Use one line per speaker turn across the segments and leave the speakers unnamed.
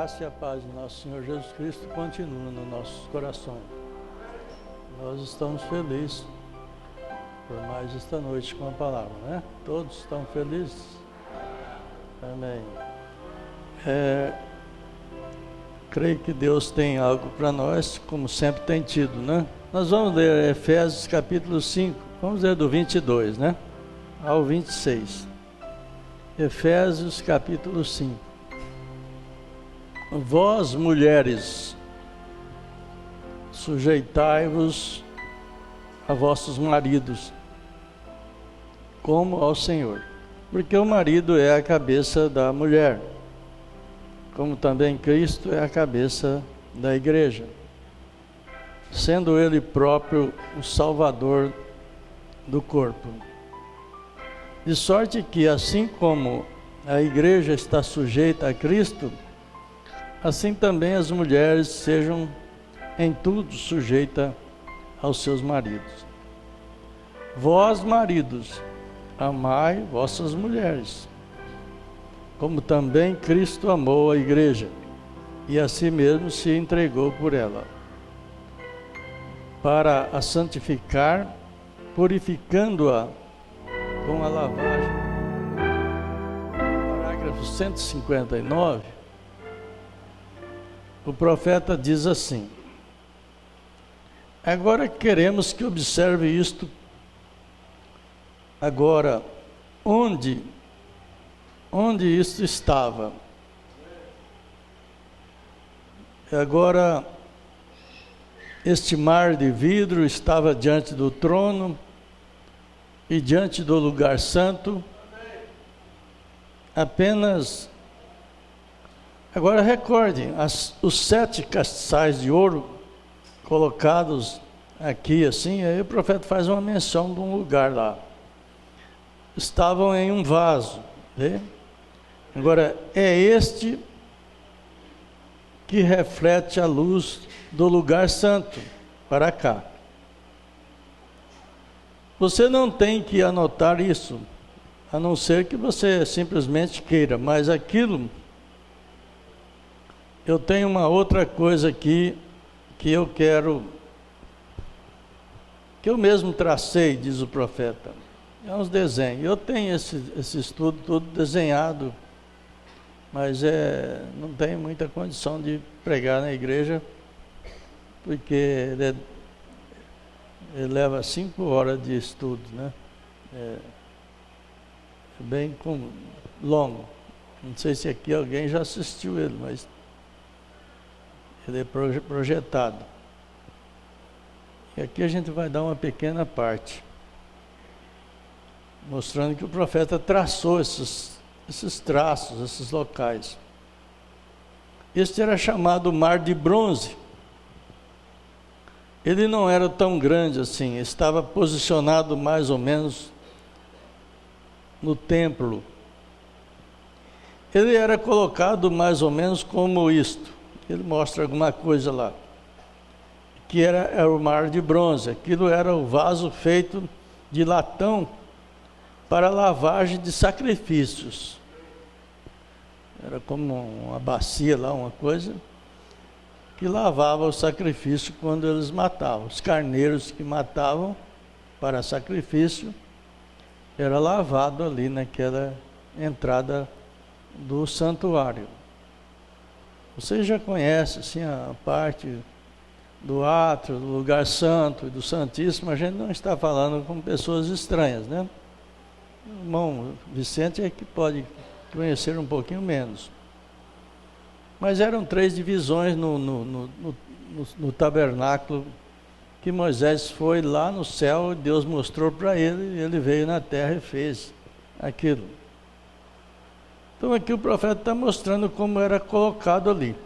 graça e a paz de nosso Senhor Jesus Cristo continua nos nossos corações. Nós estamos felizes por mais esta noite com a palavra, né? Todos estão felizes? Amém. Creio que Deus tem algo para nós, como sempre tem tido, né? Nós vamos ler Efésios capítulo 5, vamos ler do 22, né? Ao 26. Efésios capítulo 5. Vós, mulheres, sujeitai-vos a vossos maridos, como ao Senhor. Porque o marido é a cabeça da mulher, como também Cristo é a cabeça da igreja, sendo Ele próprio o Salvador do corpo. De sorte que, assim como a igreja está sujeita a Cristo, assim também as mulheres sejam em tudo sujeitas aos seus maridos. Vós, maridos, amai vossas mulheres, como também Cristo amou a igreja, e a si mesmo se entregou por ela, para a santificar, purificando-a com a lavagem. Parágrafo 159. O profeta diz assim: agora queremos que observe isto. Agora, onde isto estava? Agora, este mar de vidro estava diante do trono e diante do lugar santo. Apenas, agora recordem, os 7 castiçais de ouro colocados aqui assim, aí o profeta faz uma menção de um lugar lá. Estavam em um vaso, né? Agora, é este que reflete a luz do lugar santo para cá. Você não tem que anotar isso, a não ser que você simplesmente queira, mas aquilo, eu tenho uma outra coisa aqui que eu quero, que eu mesmo tracei, diz o profeta. É uns desenhos. Eu tenho esse estudo todo desenhado, mas não tenho muita condição de pregar na igreja, porque ele leva 5 horas de estudo, né? É bem longo. Não sei se aqui alguém já assistiu ele, mas ele é projetado. E aqui a gente vai dar uma pequena parte, mostrando que o profeta traçou esses traços, esses locais. Este era chamado Mar de Bronze. Ele não era tão grande assim, estava posicionado mais ou menos no templo. Ele era colocado mais ou menos como isto. Ele mostra alguma coisa lá, que era o mar de bronze. Aquilo era o vaso feito de latão para lavagem de sacrifícios. Era como uma bacia lá, uma coisa que lavava o sacrifício quando eles matavam. Os carneiros que matavam para sacrifício era lavado ali naquela entrada do santuário. Você já conhece assim a parte do átrio, do lugar santo e do santíssimo. A gente não está falando com pessoas estranhas, né? O irmão Vicente é que pode conhecer um pouquinho menos. Mas eram 3 divisões no tabernáculo que Moisés foi lá no céu, Deus mostrou para ele, e ele veio na terra e fez aquilo. Então aqui o profeta está mostrando como era colocado ali.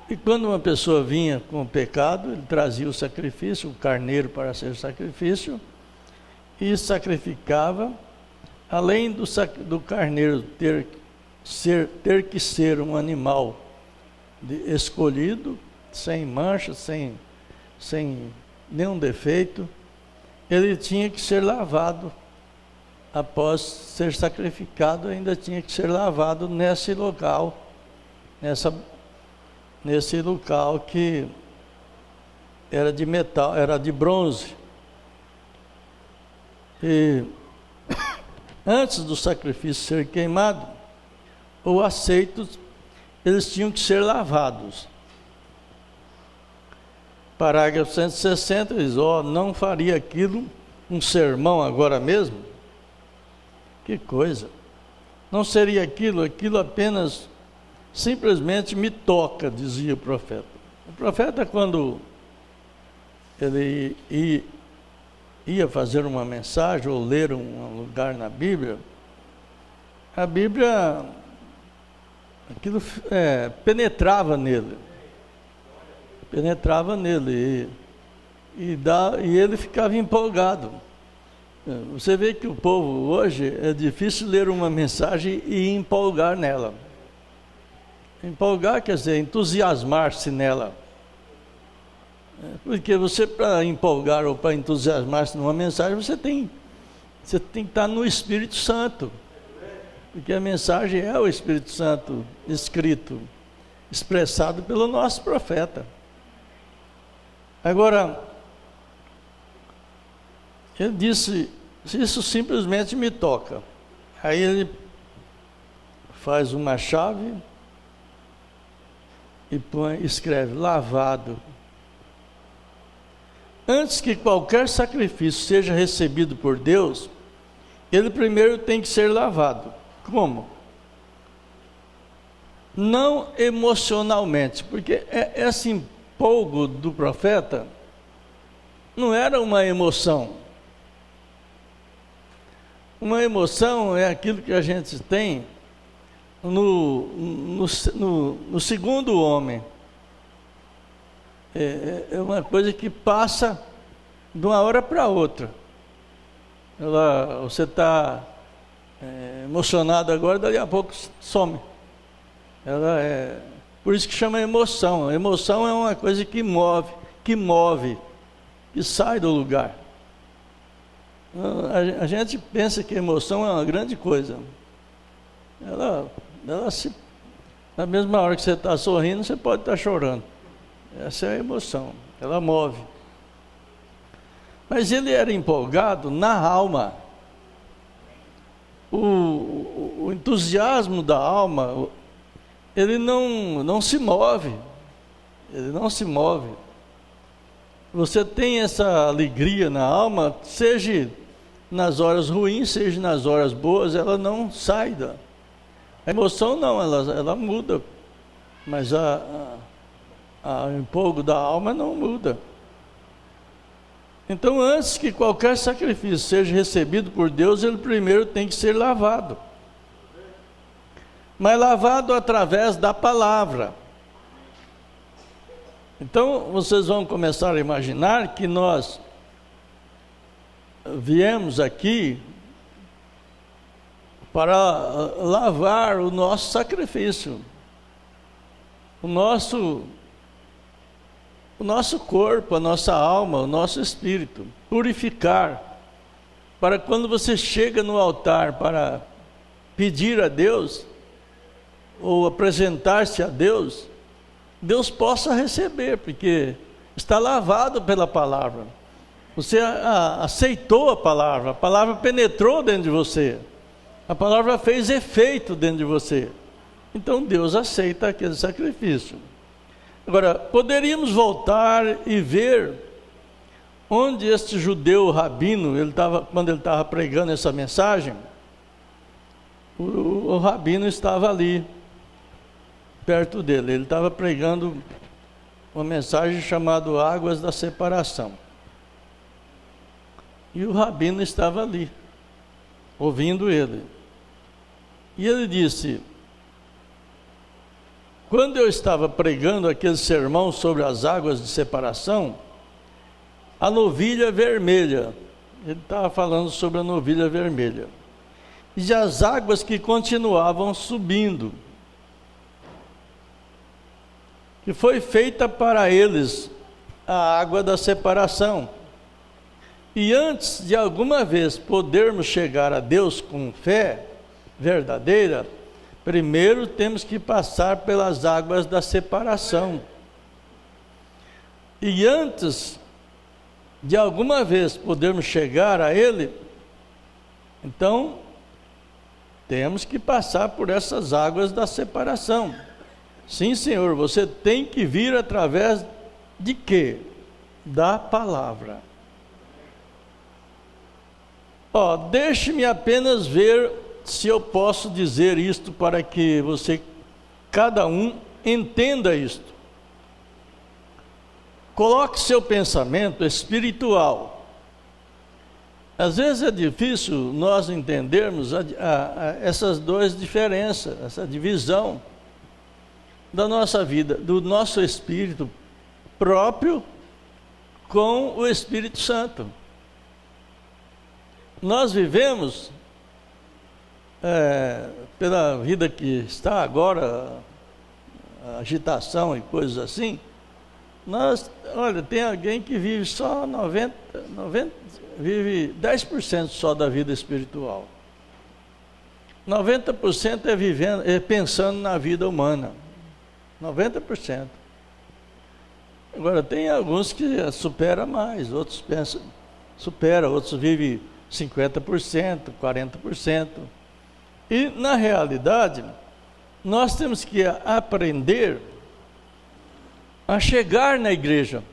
E quando uma pessoa vinha com o pecado, ele trazia o sacrifício, o carneiro para ser sacrifício, e sacrificava, além do carneiro ter que ser um animal escolhido, sem mancha, sem nenhum defeito, ele tinha que ser lavado. Após ser sacrificado, ainda tinha que ser lavado nesse local nesse local que era de metal, era de bronze. E antes do sacrifício ser queimado ou aceito, eles tinham que ser lavados. Parágrafo 160 diz: não faria aquilo um sermão agora mesmo? Que coisa! Não seria aquilo apenas, simplesmente me toca, dizia o profeta. O profeta, quando ele ia fazer uma mensagem ou ler um lugar na Bíblia, a Bíblia, aquilo penetrava nele. E ele ficava empolgado. Você vê que o povo hoje, é difícil ler uma mensagem e empolgar nela. Empolgar quer dizer entusiasmar-se nela. Porque você, para empolgar ou para entusiasmar-se numa mensagem, você tem que estar no Espírito Santo. Porque a mensagem é o Espírito Santo escrito, expressado pelo nosso profeta. Agora, ele disse: isso simplesmente me toca. Aí ele faz uma chave e escreve: lavado. Antes que qualquer sacrifício seja recebido por Deus, ele primeiro tem que ser lavado. Como? Não emocionalmente, porque esse empolgo do profeta não era uma emoção. Uma emoção é aquilo que a gente tem no segundo homem. É uma coisa que passa de uma hora para outra. Você está emocionado agora, dali a pouco some. Por isso que chama emoção. A emoção é uma coisa que move, que sai do lugar. A gente pensa que a emoção é uma grande coisa. Na mesma hora que você está sorrindo, você pode estar chorando. Essa é a emoção, ela move. Mas ele era empolgado na alma. O entusiasmo da alma, ele não se move. Ele não se move. Você tem essa alegria na alma, seja nas horas ruins, seja nas horas boas, ela não sai a emoção não, ela muda. Mas o empolgo da alma não muda. Então, antes que qualquer sacrifício seja recebido por Deus, ele primeiro tem que ser lavado. Mas lavado através da palavra. Então, vocês vão começar a imaginar que nós viemos aqui para lavar o nosso sacrifício, o nosso corpo, a nossa alma, o nosso espírito, purificar, para quando você chega no altar para pedir a Deus, ou apresentar-se a Deus, Deus possa receber, porque está lavado pela palavra. Você aceitou a palavra penetrou dentro de você, a palavra fez efeito dentro de você. Então Deus aceita aquele sacrifício. Agora, poderíamos voltar e ver onde este judeu rabino, quando ele estava pregando essa mensagem, o rabino estava ali, perto dele. Ele estava pregando uma mensagem chamada Águas da Separação. E o rabino estava ali, ouvindo ele. E ele disse: quando eu estava pregando aquele sermão sobre as águas de separação, a novilha vermelha, ele estava falando sobre a novilha vermelha, e as águas que continuavam subindo, que foi feita para eles a água da separação. E antes de alguma vez podermos chegar a Deus com fé verdadeira, Primeiro temos que passar pelas águas da separação. E antes de alguma vez podermos chegar a Ele, então temos que passar por essas águas da separação. Sim, Senhor, você tem que vir através de quê? Da palavra. Deixe-me apenas ver se eu posso dizer isto para que você, cada um, entenda isto. Coloque seu pensamento espiritual. Às vezes é difícil nós entendermos essas duas diferenças, essa divisão da nossa vida, do nosso espírito próprio com o Espírito Santo. Nós vivemos, pela vida que está agora, agitação e coisas assim, olha, tem alguém que vive só 90, vive 10% só da vida espiritual. 90% é pensando na vida humana. 90%. Agora, tem alguns que superam mais, outros outros vivem 50%, 40%. E, na realidade, nós temos que aprender a chegar na igreja,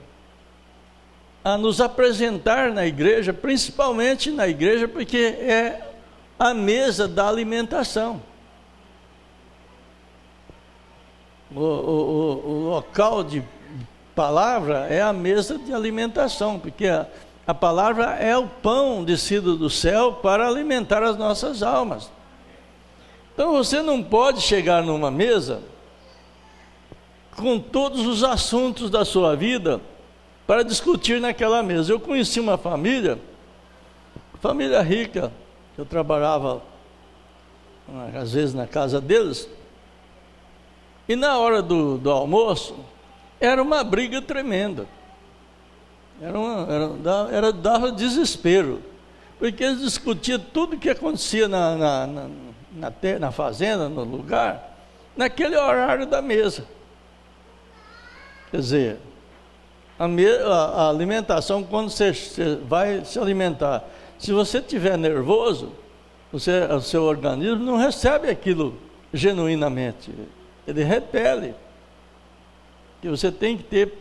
a nos apresentar na igreja, principalmente na igreja, porque é a mesa da alimentação. O local de palavra é a mesa de alimentação, porque a palavra é o pão descido do céu para alimentar as nossas almas. Então você não pode chegar numa mesa com todos os assuntos da sua vida para discutir naquela mesa. Eu conheci uma família rica, eu trabalhava às vezes na casa deles, e na hora do almoço era uma briga tremenda, dava desespero, porque eles discutiam tudo que acontecia na fazenda, no lugar, naquele horário da mesa. Quer dizer, a alimentação, quando você vai se alimentar, se você estiver nervoso, o seu organismo não recebe aquilo genuinamente, ele repele. Que você tem que ter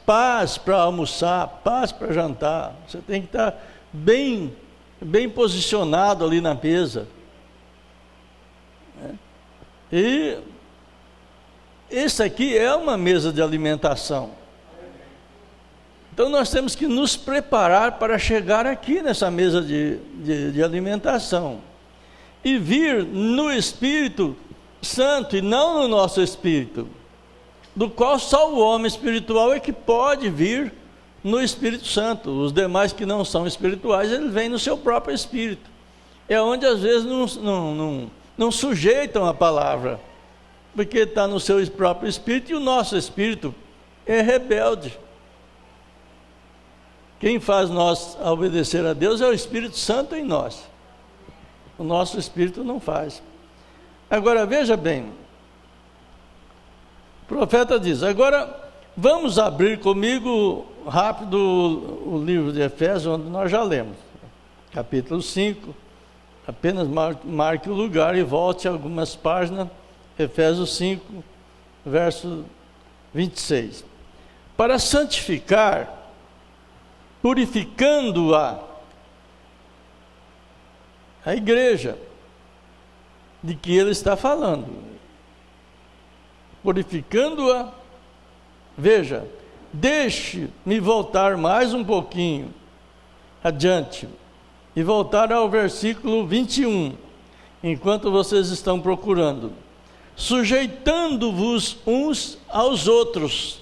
paz para almoçar, paz para jantar, você tem que estar bem posicionado ali na mesa. E esse aqui é uma mesa de alimentação. Então nós temos que nos preparar para chegar aqui nessa mesa de alimentação. E vir no Espírito Santo e não no nosso espírito, do qual só o homem espiritual é que pode vir no Espírito Santo. Os demais que não são espirituais, eles vêm no seu próprio espírito. É onde às vezes não sujeitam a palavra, porque está no seu próprio espírito, e o nosso espírito é rebelde. Quem faz nós obedecer a Deus é o Espírito Santo em nós. O nosso espírito não faz. Agora veja bem, o profeta diz, agora vamos abrir comigo rápido o livro de Efésios, onde nós já lemos, capítulo 5, apenas marque o lugar e volte algumas páginas, Efésios 5, verso 26. Para santificar, purificando-a, a igreja, de que ele está falando, purificando-a. Veja, deixe-me voltar mais um pouquinho adiante e voltar ao versículo 21, enquanto vocês estão procurando. Sujeitando-vos uns aos outros.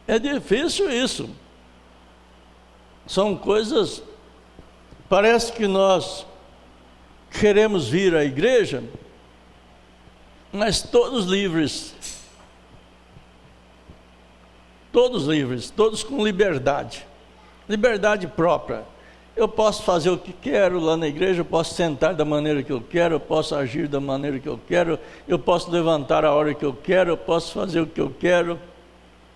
É difícil isso. São coisas, parece que nós queremos vir à igreja, mas todos livres, todos com liberdade própria. Eu posso fazer o que quero lá na igreja, eu posso sentar da maneira que eu quero, eu posso agir da maneira que eu quero, eu posso levantar a hora que eu quero, eu posso fazer o que eu quero.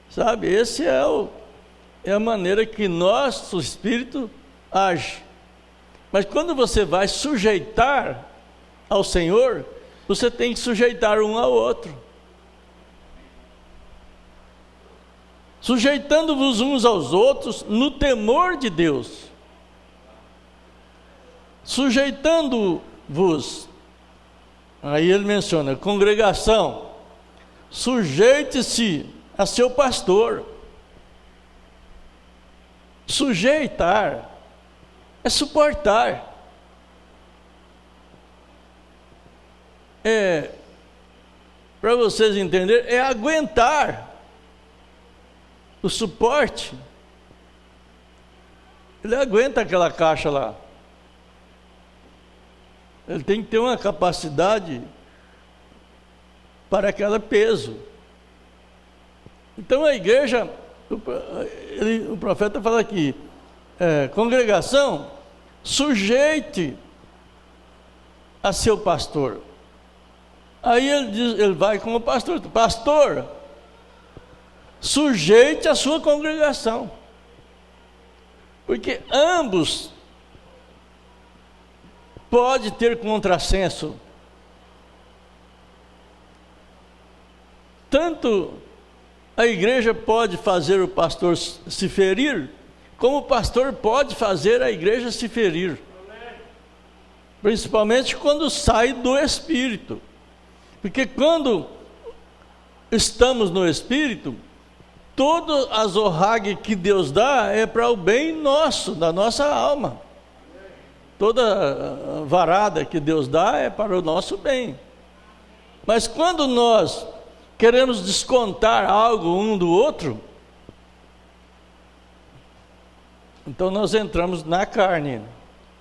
Sabe, esse é a maneira que nosso espírito age. Mas quando você vai sujeitar ao Senhor, você tem que sujeitar um ao outro. Sujeitando-vos uns aos outros no temor de Deus. Sujeitando-vos, aí ele menciona, congregação, sujeite-se a seu pastor. Sujeitar é suportar. Para vocês entenderem, é aguentar. O suporte, ele aguenta aquela caixa lá. Ele tem que ter uma capacidade para aquele peso. Então a igreja, o profeta fala aqui, congregação, sujeite a seu pastor. Aí ele vai com o pastor, pastor, sujeite a sua congregação, porque ambos pode ter contrassenso. Tanto a igreja pode fazer o pastor se ferir, como o pastor pode fazer a igreja se ferir. Principalmente quando sai do Espírito. Porque quando estamos no Espírito, toda a zorrague que Deus dá é para o bem nosso, da nossa alma. Toda varada que Deus dá é para o nosso bem. Mas quando nós queremos descontar algo um do outro, então nós entramos na carne,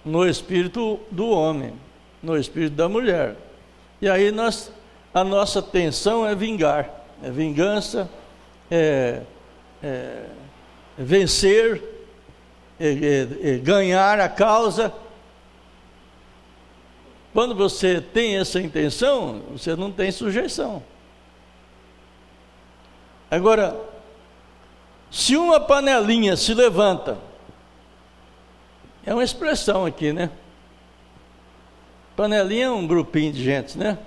no espírito do homem, no espírito da mulher. E aí a nossa tensão é vingar, é vingança, vencer, ganhar a causa. Quando você tem essa intenção, você não tem sujeição. Agora, se uma panelinha se levanta, é uma expressão aqui, né? Panelinha é um grupinho de gente, né?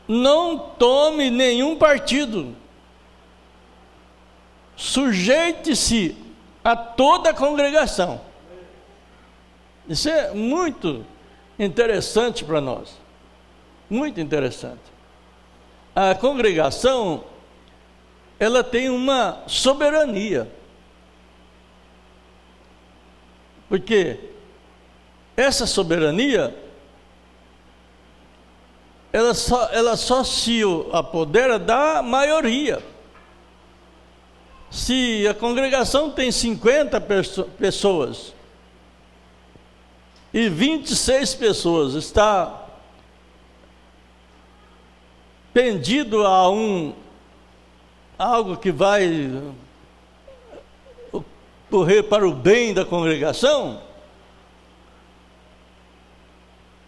Não tome nenhum partido. Sujeite-se a toda a congregação. Isso é muito interessante para nós. Muito interessante. A congregação, ela tem uma soberania. Porque essa soberania, ela só se apodera da maioria. Se a congregação tem 50 pessoas e 26 pessoas está pendido a algo que vai correr para o bem da congregação,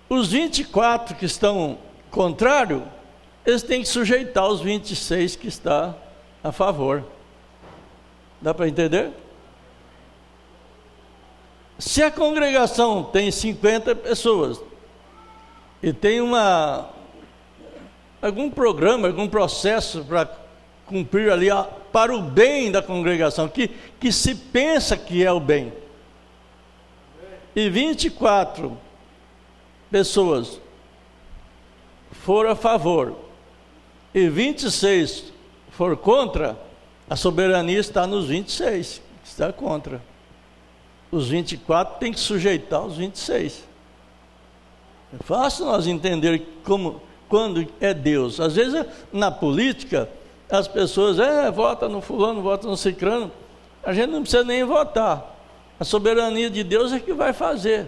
os 24 que estão contrários, eles têm que sujeitar os 26 que está a favor. Dá para entender? Se a congregação tem 50 pessoas e tem algum programa, algum processo para cumprir ali para o bem da congregação, que se pensa que é o bem, e 24 pessoas foram a favor e 26 foram contra, a soberania está nos 26 que está contra. Os 24 têm que sujeitar os 26. É fácil nós entender quando é Deus. Às vezes na política as pessoas vota no fulano, vota no cicrano. A gente não precisa nem votar. A soberania de Deus é que vai fazer,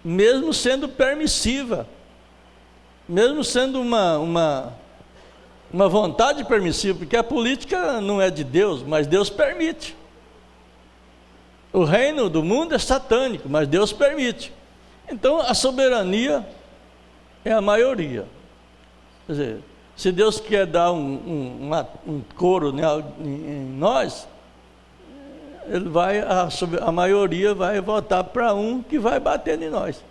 mesmo sendo permissiva, mesmo sendo uma vontade permissiva, porque a política não é de Deus, mas Deus permite. O reino do mundo é satânico, mas Deus permite. Então a soberania é a maioria. Quer dizer, se Deus quer dar um coro, né, em nós, ele vai, a maioria vai votar para um que vai bater em nós.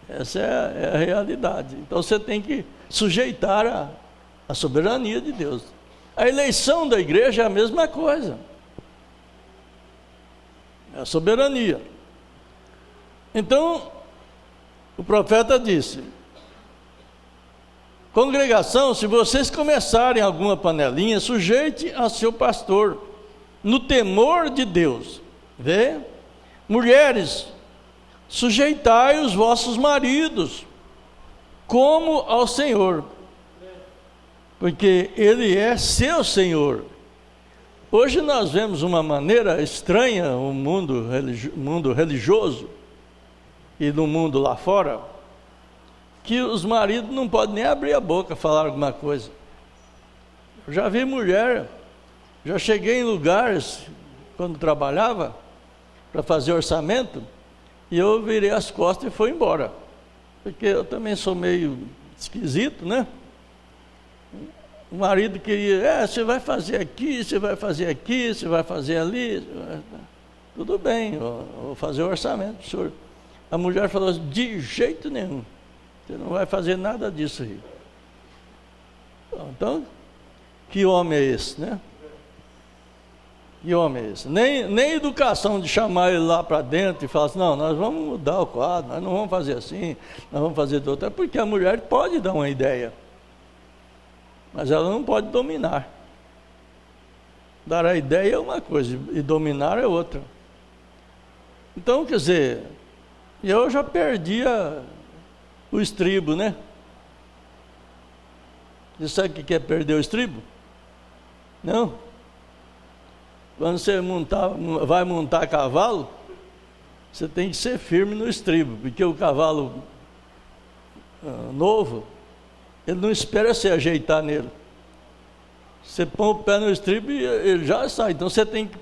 Essa é a realidade. Então você tem que sujeitar a soberania de Deus. A eleição da igreja é a mesma coisa. É a soberania. Então, o profeta disse: congregação, se vocês começarem alguma panelinha, sujeite a seu pastor, no temor de Deus. Vê? Mulheres, sujeitai os vossos maridos, como ao Senhor, porque Ele é seu Senhor. Hoje nós vemos uma maneira estranha, o mundo religioso, e no mundo lá fora, que os maridos não podem nem abrir a boca falar alguma coisa. Eu já vi mulher, já cheguei em lugares, quando trabalhava, para fazer orçamento, e eu virei as costas e fui embora, porque eu também sou meio esquisito, né? O marido queria, você vai fazer aqui, você vai fazer aqui, você vai fazer ali. Tudo bem, eu vou fazer o orçamento, senhor. A mulher falou assim: de jeito nenhum, você não vai fazer nada disso aí. Então, que homem é esse, né? Que homem é esse? Nem educação de chamar ele lá para dentro e falar assim: não, nós vamos mudar o quadro, nós não vamos fazer assim, nós vamos fazer de outra. Porque a mulher pode dar uma ideia, mas ela não pode dominar. Dar a ideia é uma coisa e dominar é outra. Então, quer dizer, eu já perdia o estribo, né? Você sabe o que é perder o estribo? Não? Quando você vai montar cavalo, você tem que ser firme no estribo, porque o cavalo novo, ele não espera você ajeitar nele. Você põe o pé no estribo e ele já sai. Então você tem que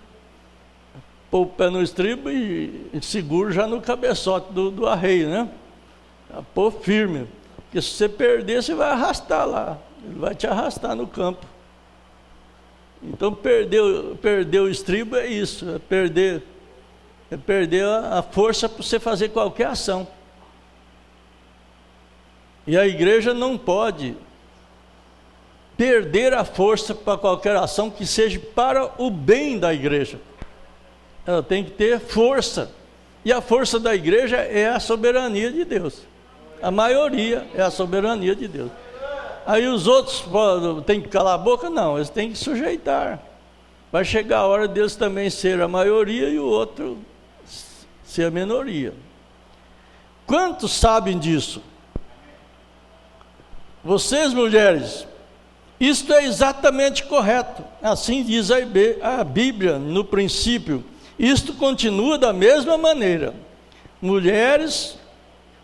pôr o pé no estribo e seguro já no cabeçote do arreio, né? Pôr firme. Porque se você perder, você vai arrastar lá. Ele vai te arrastar no campo. Então perder o estribo é isso. É perder a força para você fazer qualquer ação. E a igreja não pode perder a força para qualquer ação que seja para o bem da igreja. Ela tem que ter força. E a força da igreja é a soberania de Deus. A maioria é a soberania de Deus. Aí os outros têm que calar a boca? Não, eles têm que sujeitar. Vai chegar a hora deles também ser a maioria e o outro ser a minoria. Quantos sabem disso? Vocês, mulheres, isto é exatamente correto. Assim diz a Bíblia no princípio. Isto continua da mesma maneira. Mulheres,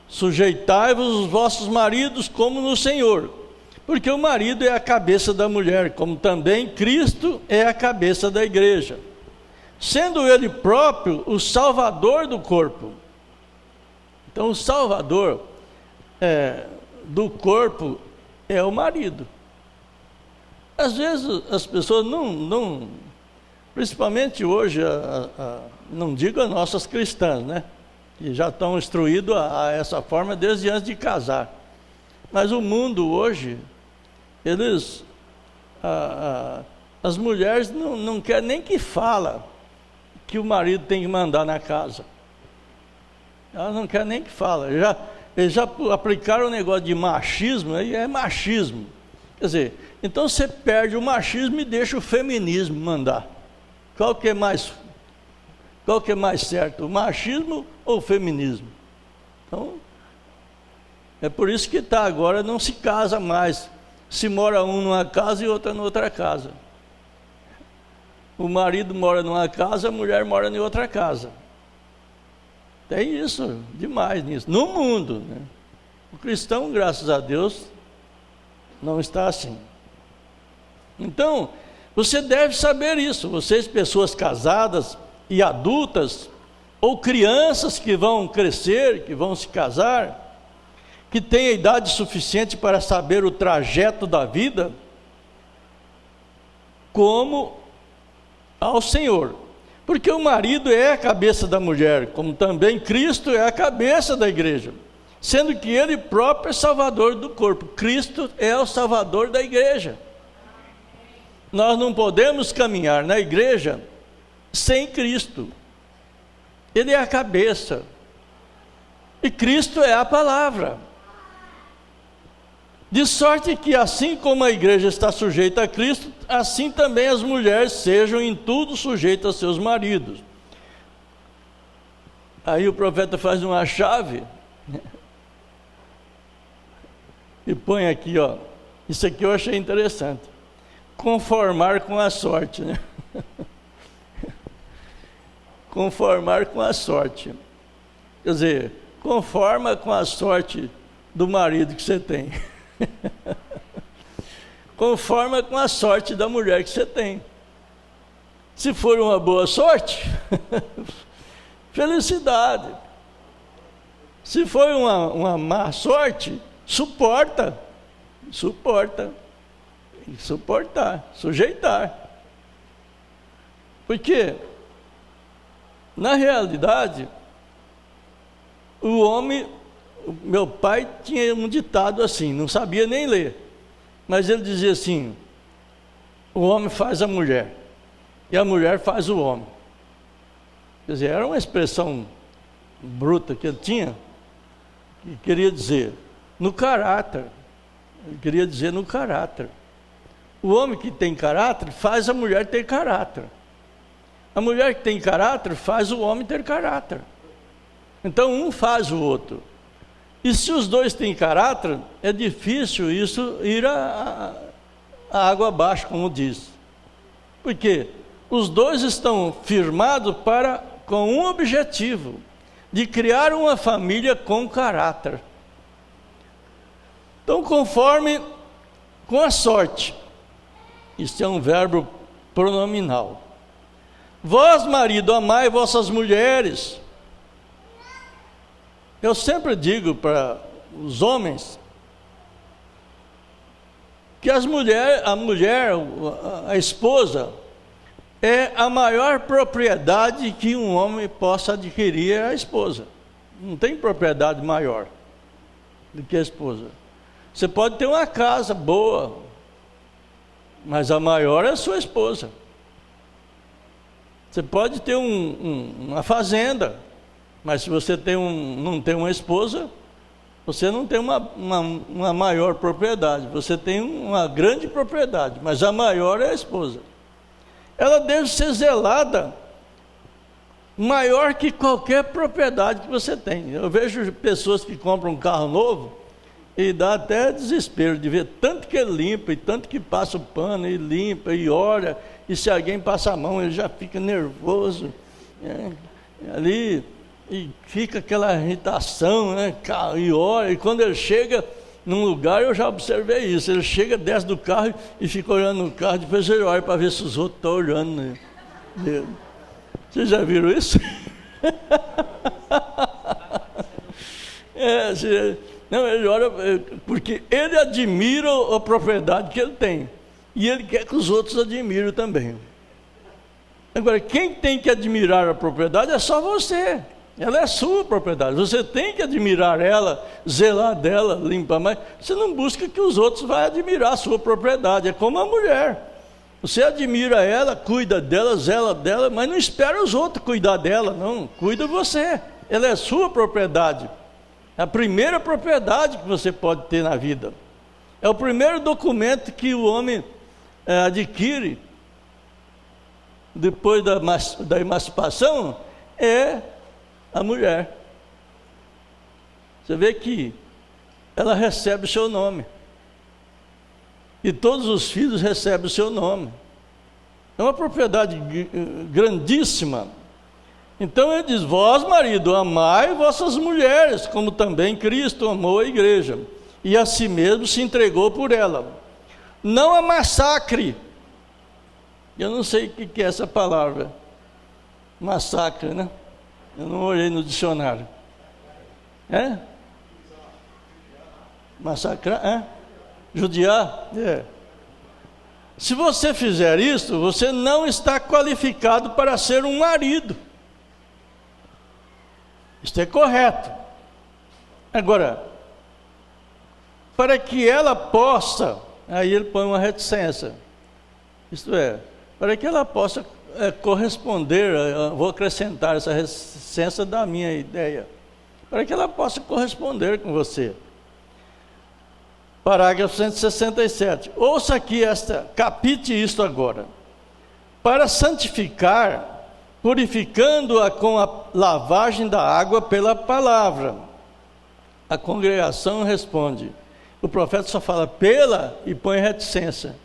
sujeitai-vos os vossos maridos como no Senhor. Porque o marido é a cabeça da mulher, como também Cristo é a cabeça da igreja. Sendo ele próprio o salvador do corpo. Então o salvador do corpo é o marido. Às vezes as pessoas não principalmente hoje, não digo as nossas cristãs, né? Que já estão instruídos a essa forma desde antes de casar. Mas o mundo hoje, as mulheres não querem nem que fala que o marido tem que mandar na casa. Elas não querem nem que fala. Eles já aplicaram o negócio de machismo, aí é machismo. Quer dizer, então você perde o machismo e deixa o feminismo mandar. Qual que é mais certo, o machismo ou o feminismo? Então, é por isso que agora não se casa mais. Se mora um numa casa e outra noutra casa. O marido mora numa casa, a mulher mora em outra casa. Tem isso, demais nisso, no mundo, né? O cristão, graças a Deus, não está assim. Então, Você deve saber isso. Vocês, pessoas casadas e adultas, ou crianças que vão crescer, que vão se casar, que têm a idade suficiente para saber o trajeto da vida, como ao Senhor. Porque o marido é a cabeça da mulher, como também Cristo é a cabeça da igreja, sendo que Ele próprio é Salvador do corpo. Cristo é o Salvador da igreja. Nós não podemos caminhar na igreja sem Cristo. Ele é a cabeça, e Cristo é a palavra. De sorte que assim como a igreja está sujeita a Cristo, assim também as mulheres sejam em tudo sujeitas a seus maridos. Aí o profeta faz uma chave e põe aqui, ó. Isso aqui eu achei interessante. Conformar com a sorte, né? Conformar com a sorte. Quer dizer, conforma com a sorte do marido que você tem. Conforma com a sorte da mulher que você tem. Se for uma boa sorte, felicidade. Se for uma má sorte, suporta. Suportar, sujeitar. Porque, na realidade, o homem, meu pai tinha um ditado assim, não sabia nem ler, mas ele dizia assim: o homem faz a mulher, e a mulher faz o homem. Quer dizer, era uma expressão bruta que ele tinha, que queria dizer, no caráter. Ele queria dizer no caráter. O homem que tem caráter faz a mulher ter caráter. A mulher que tem caráter faz o homem ter caráter. Então um faz o outro. E se os dois têm caráter, é difícil isso ir a água abaixo, como diz. Porque os dois estão firmados com um objetivo, de criar uma família com caráter. Então, conforme com a sorte. Isso é um verbo pronominal. Vós, marido, amai vossas mulheres. Eu sempre digo para os homens que a esposa, é a maior propriedade que um homem possa adquirir, é a esposa. Não tem propriedade maior do que a esposa. Você pode ter uma casa boa, mas a maior é a sua esposa. Você pode ter uma fazenda, mas se você não tem uma esposa, você não tem uma maior propriedade. Você tem uma grande propriedade, mas a maior é a esposa. Ela deve ser zelada, maior que qualquer propriedade que você tem. Eu vejo pessoas que compram um carro novo, e dá até desespero de ver tanto que ele limpa, e tanto que passa o pano, e limpa, e olha, e se alguém passa a mão, ele já fica nervoso, ali, e fica aquela irritação, né? E olha, e quando ele chega num lugar, eu já observei isso, ele chega, desce do carro e fica olhando no carro, depois ele olha para ver se os outros estão olhando nele. Vocês já viram isso? Não, ele olha, porque ele admira a propriedade que ele tem, e ele quer que os outros admirem também. Agora, quem tem que admirar a propriedade é só você. Ela é sua propriedade, você tem que admirar ela, zelar dela, limpar, mas você não busca que os outros vão admirar a sua propriedade. É como a mulher, você admira ela, cuida dela, zela dela, mas não espera os outros cuidar dela, não, cuida você. Ela é sua propriedade. É a primeira propriedade que você pode ter na vida. É o primeiro documento que o homem adquire depois da emancipação, é a mulher. Você vê que ela recebe o seu nome, e todos os filhos recebem o seu nome. É uma propriedade grandíssima. Então ele diz: vós, marido, amai vossas mulheres, como também Cristo amou a igreja, e a si mesmo se entregou por ela. Não a massacre. Eu não sei o que é essa palavra. Massacre, né? Eu não olhei no dicionário. É? Massacrar? É? Judiar? É. Se você fizer isso, você não está qualificado para ser um marido. Isto é correto. Agora, para que ela possa, aí ele põe uma reticência. Isto é, para que ela possa corresponder, vou acrescentar essa reticência da minha ideia, para que ela possa corresponder com você. Parágrafo 167. Ouça aqui capite isto agora. Para santificar, purificando-a com a lavagem da água pela palavra. A congregação responde. O profeta só fala pela e põe reticência.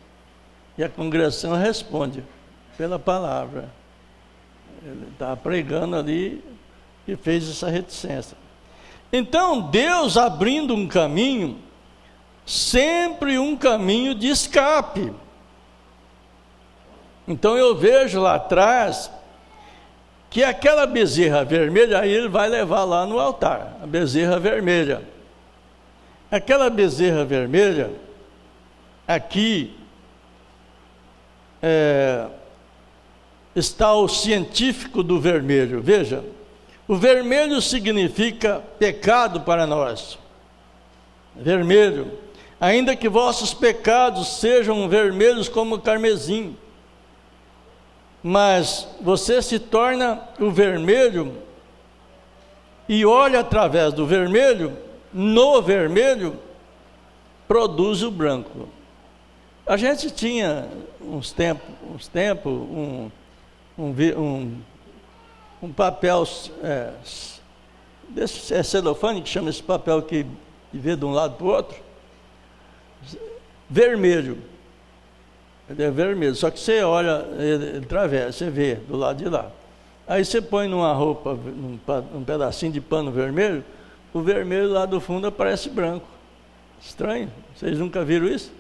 E a congregação responde pela palavra. Ele está pregando ali e fez essa reticência. Então, Deus abrindo um caminho, sempre um caminho de escape. Então eu vejo lá atrás que aquela bezerra vermelha, aí ele vai levar lá no altar, a bezerra vermelha. Aquela bezerra vermelha, aqui, está o científico do vermelho. Veja, o vermelho significa pecado para nós. Vermelho. Ainda que vossos pecados sejam vermelhos como carmesim, mas você se torna o vermelho e olha através do vermelho, no vermelho produz o branco. A gente tinha uns tempos um papel desse celofane, que chama esse papel que vê de um lado para o outro, vermelho. Ele é vermelho, só que você olha, ele atravessa, você vê do lado de lá. Aí você põe numa roupa, num pedacinho de pano vermelho, o vermelho lá do fundo aparece branco. Estranho, vocês nunca viram isso?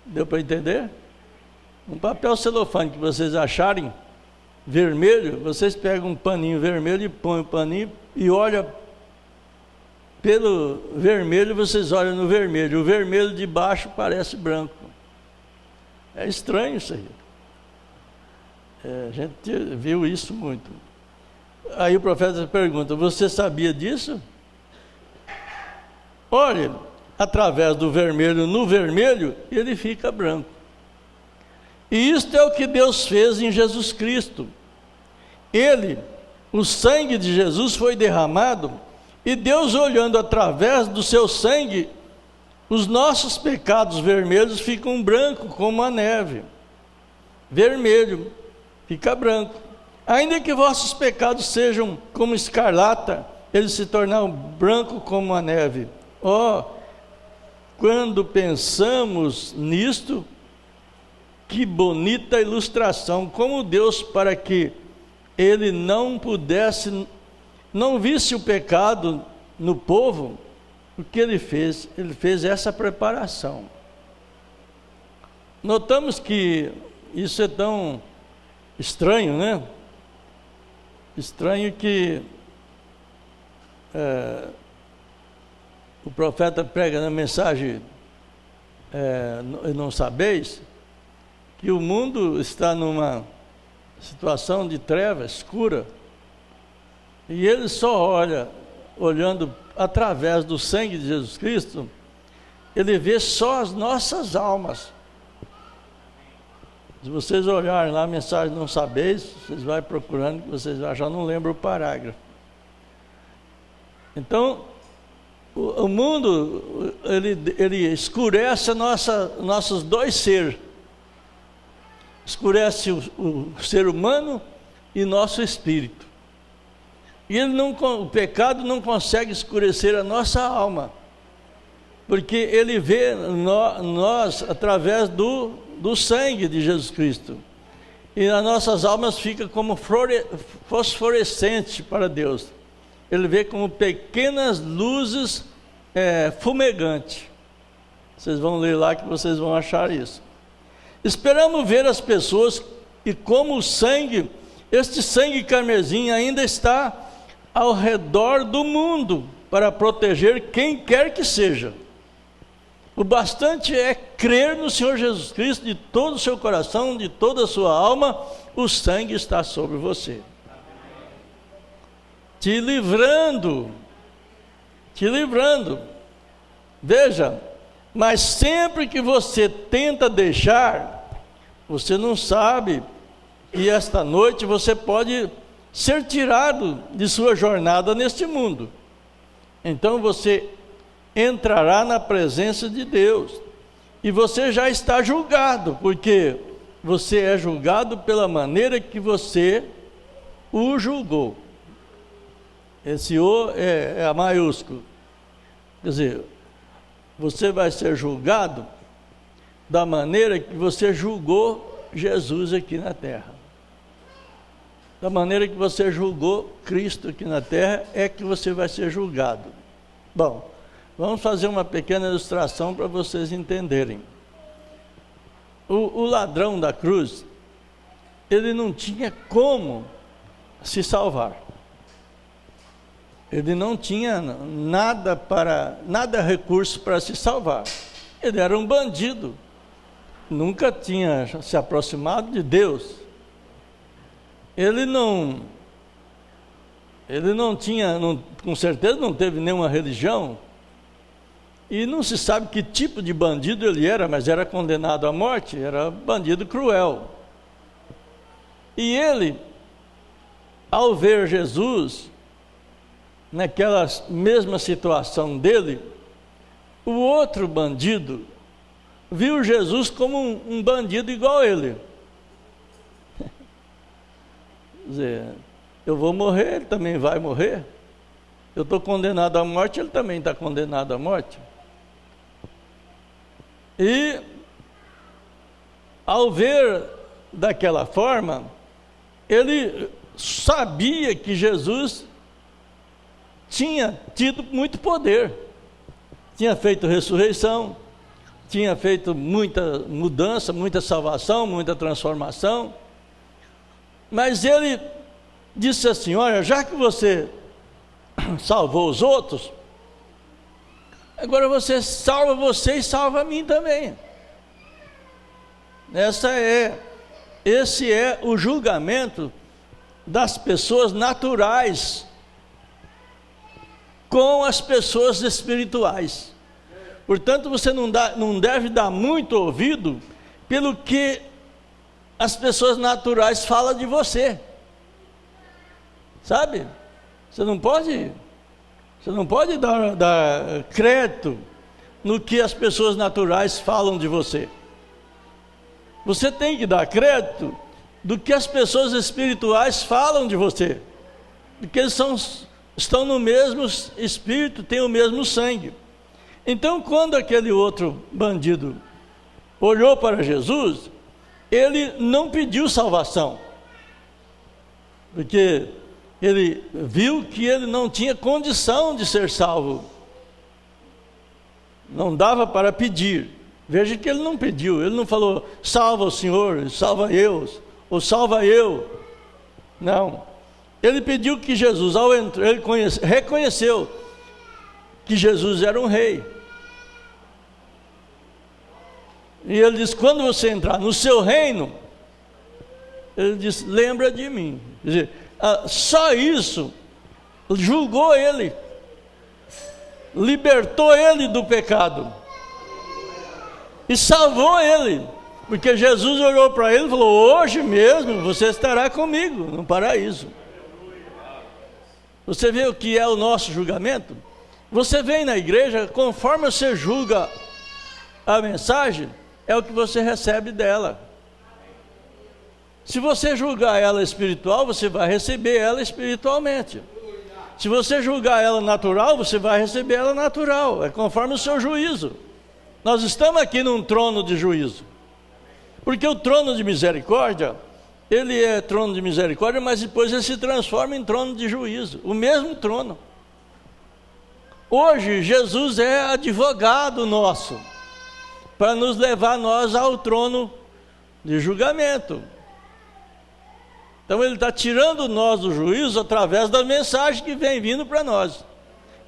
Deu para entender? Um papel celofane que vocês acharem vermelho, vocês pegam um paninho vermelho e põem o paninho e olham pelo vermelho, vocês olham no vermelho, o vermelho de baixo parece branco. É estranho isso aí. A gente viu isso muito. Aí o profeta pergunta, você sabia disso? Olha, através do vermelho no vermelho, ele fica branco. E isto é o que Deus fez em Jesus Cristo. O sangue de Jesus foi derramado, e Deus, olhando através do seu sangue, os nossos pecados vermelhos ficam brancos como a neve. Vermelho, fica branco. Ainda que vossos pecados sejam como escarlata, eles se tornam branco como a neve. Quando pensamos nisto, que bonita ilustração, como Deus, para que ele não visse o pecado no povo, o que ele fez? Ele fez essa preparação. Notamos que isso é tão estranho, né? Estranho que o profeta prega na mensagem, não sabeis, que o mundo está numa situação de treva escura, e ele só olhando através do sangue de Jesus Cristo, ele vê só as nossas almas. Se vocês olharem lá a mensagem não sabeis, vocês vão procurando, que vocês já não lembram o parágrafo. Então, o mundo, ele escurece nossos dois seres. Escurece o ser humano e nosso espírito. E o pecado não consegue escurecer a nossa alma, porque ele vê nós através do sangue de Jesus Cristo. E as nossas almas ficam como fosforescentes para Deus. Ele vê como pequenas luzes fumegantes. Vocês vão ler lá que vocês vão achar isso. Esperamos ver as pessoas e como o sangue, este sangue carmesim ainda está ao redor do mundo para proteger quem quer que seja. O bastante é crer no Senhor Jesus Cristo de todo o seu coração, de toda a sua alma, o sangue está sobre você. Te livrando. Veja, mas sempre que você tenta deixar, você não sabe que esta noite você pode ser tirado de sua jornada neste mundo. Então você entrará na presença de Deus e você já está julgado, porque você é julgado pela maneira que você o julgou. Esse O é a maiúsculo. Quer dizer, você vai ser julgado da maneira que você julgou Jesus aqui na terra. Da maneira que você julgou Cristo aqui na terra, é que você vai ser julgado. Bom, vamos fazer uma pequena ilustração para vocês entenderem. O ladrão da cruz, ele não tinha como se salvar. Ele não tinha nada recurso para se salvar. Ele era um bandido. Nunca tinha se aproximado de Deus. Ele não tinha, com certeza não teve nenhuma religião. E não se sabe que tipo de bandido ele era, mas era condenado à morte, era bandido cruel. E ele, ao ver Jesus, naquela mesma situação dele, o outro bandido viu Jesus como um bandido igual a ele. Quer dizer, eu vou morrer, ele também vai morrer. Eu estou condenado à morte, ele também está condenado à morte. E, ao ver daquela forma, ele sabia que Jesus tinha tido muito poder, tinha feito ressurreição, tinha feito muita mudança, muita salvação, muita transformação, mas ele disse assim: olha, já que você salvou os outros, agora você salva você e salva a mim também. Esse é o julgamento das pessoas naturais com as pessoas espirituais. Portanto, você não deve dar muito ouvido pelo que as pessoas naturais falam de você. Sabe? Você não pode dar crédito no que as pessoas naturais falam de você. Você tem que dar crédito do que as pessoas espirituais falam de você, porque eles estão no mesmo espírito, têm o mesmo sangue. Então, quando aquele outro bandido olhou para Jesus, ele não pediu salvação, porque ele viu que ele não tinha condição de ser salvo. Não dava para pedir. Veja que ele não pediu, ele não falou: salva o Senhor, salva eu, ou salva eu. Não. Ele pediu que Jesus, ao entrar, ele reconheceu que Jesus era um rei. E ele disse: quando você entrar no seu reino, ele disse: lembra de mim. Quer dizer, só isso julgou ele, libertou ele do pecado e salvou ele, porque Jesus olhou para ele e falou: hoje mesmo você estará comigo no paraíso. Você vê o que é o nosso julgamento? Você vem na igreja, conforme você julga a mensagem, é o que você recebe dela. Se você julgar ela espiritual, você vai receber ela espiritualmente. Se você julgar ela natural, você vai receber ela natural. É conforme o seu juízo. Nós estamos aqui num trono de juízo, porque o trono de misericórdia, ele é trono de misericórdia, mas depois ele se transforma em trono de juízo, o mesmo trono. Hoje Jesus é advogado nosso, para nos levar nós ao trono de julgamento. Então ele está tirando nós do juízo através da mensagem que vem vindo para nós.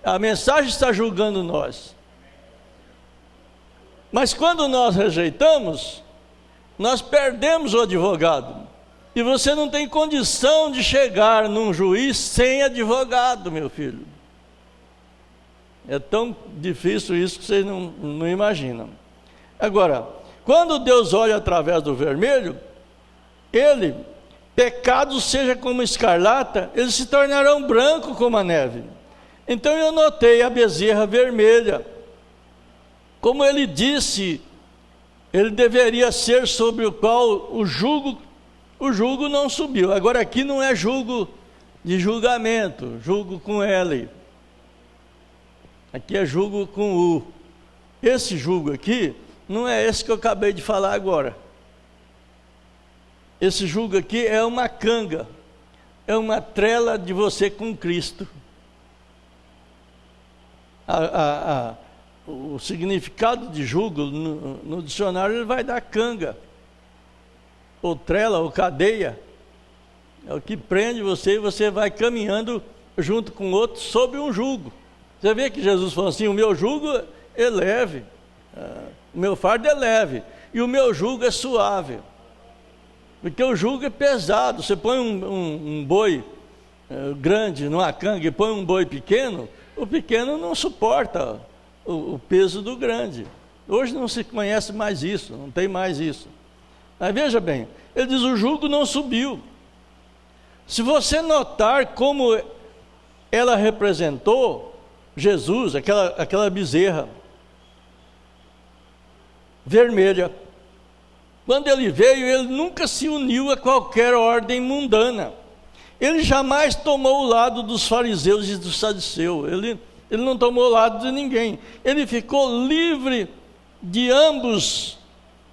A mensagem está julgando nós. Mas quando nós rejeitamos, nós perdemos o advogado. E você não tem condição de chegar num juiz sem advogado, meu filho. É tão difícil isso que vocês não imaginam. Agora, quando Deus olha através do vermelho, pecados seja como escarlata, eles se tornarão branco como a neve. Então eu notei a bezerra vermelha. Como ele disse, ele deveria ser sobre o qual o jugo não subiu. Agora aqui não é jugo de julgamento, jugo com L. Aqui é jugo com U. Esse jugo aqui não é esse que eu acabei de falar agora. Esse jugo aqui é uma canga, é uma trela de você com Cristo. O significado de jugo no dicionário ele vai dar canga, ou trela, ou cadeia. É o que prende você e você vai caminhando junto com outro sob um jugo. Você vê que Jesus falou assim: o meu jugo é leve, o meu fardo é leve, e o meu jugo é suave. Porque o jugo é pesado. Você põe um boi grande numa canga e põe um boi pequeno, o pequeno não suporta o peso do grande. Hoje não se conhece mais isso, não tem mais isso. Mas veja bem, ele diz: o jugo não subiu. Se você notar como ela representou Jesus, aquela bezerra vermelha, quando ele veio, ele nunca se uniu a qualquer ordem mundana. Ele jamais tomou o lado dos fariseus e dos saduceus. Ele não tomou o lado de ninguém. Ele ficou livre de ambos.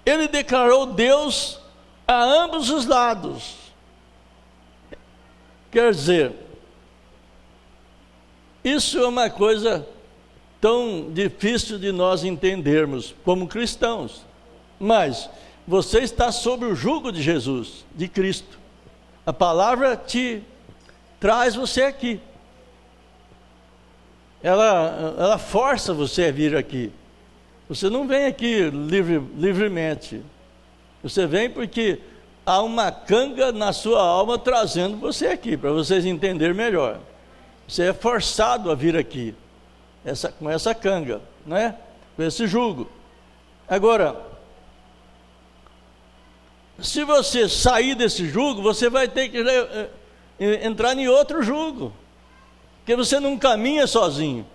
Ele declarou Deus a ambos os lados. Quer dizer, isso é uma coisa tão difícil de nós entendermos como cristãos. Mas você está sob o jugo de Jesus, de Cristo. A palavra te traz você aqui. Ela força você a vir aqui. Você não vem aqui livremente. Você vem porque há uma canga na sua alma trazendo você aqui, para vocês entenderem melhor. Você é forçado a vir aqui, com essa canga, né? Com esse jugo. Agora, se você sair desse jugo, você vai ter que entrar em outro jugo, porque você não caminha sozinho.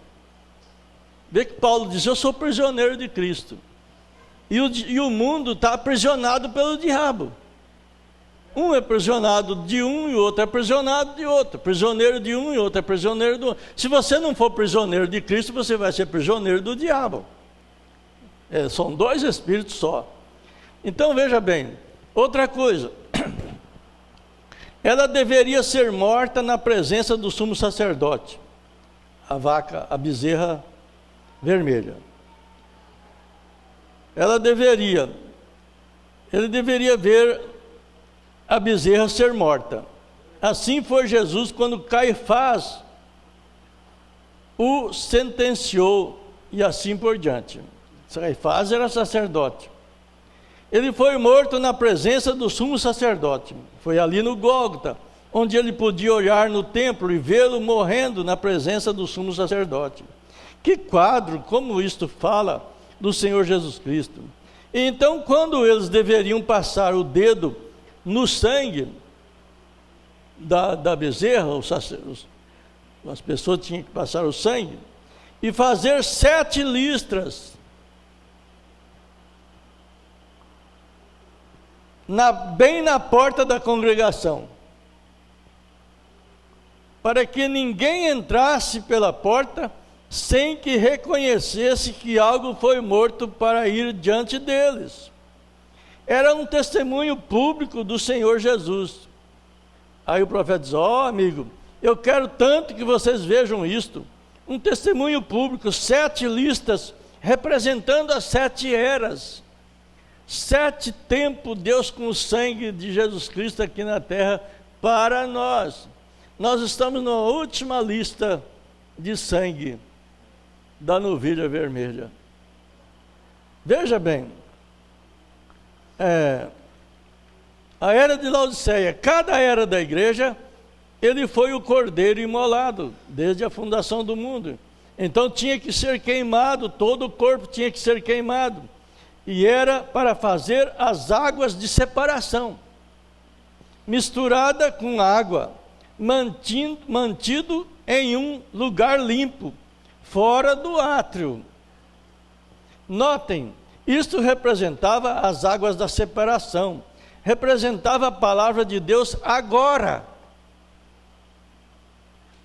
Vê que Paulo diz: eu sou prisioneiro de Cristo, e o mundo está aprisionado pelo diabo. Um é aprisionado de um e o outro é aprisionado de outro, prisioneiro de um e outro é prisioneiro do outro. Se você não for prisioneiro de Cristo, você vai ser prisioneiro do diabo. São dois espíritos só. Então veja bem, outra coisa, ela deveria ser morta na presença do sumo sacerdote, a bezerra vermelha. Ele deveria ver a bezerra ser morta. Assim foi Jesus quando Caifás o sentenciou, e assim por diante. Caifás era sacerdote. Ele foi morto na presença do sumo sacerdote. Foi ali no Gólgota, onde ele podia olhar no templo e vê-lo morrendo na presença do sumo sacerdote. Que quadro, como isto fala do Senhor Jesus Cristo. E então, quando eles deveriam passar o dedo no sangue da bezerra, as pessoas tinham que passar o sangue, e fazer 7 listras bem na porta da congregação, para que ninguém entrasse pela porta sem que reconhecesse que algo foi morto para ir diante deles. Era um testemunho público do Senhor Jesus. Aí o profeta diz: amigo, eu quero tanto que vocês vejam isto. Um testemunho público, 7 listas representando as 7 eras. 7 tempos Deus com o sangue de Jesus Cristo aqui na terra para nós. Nós estamos na última lista de sangue da novilha vermelha. Veja bem, a era de Laodiceia, cada era da igreja, ele foi o cordeiro imolado, desde a fundação do mundo. Então tinha que ser queimado, todo o corpo tinha que ser queimado. E era para fazer as águas de separação, misturada com água, mantido em um lugar limpo, fora do átrio. Notem, isto representava as águas da separação, representava a palavra de Deus agora.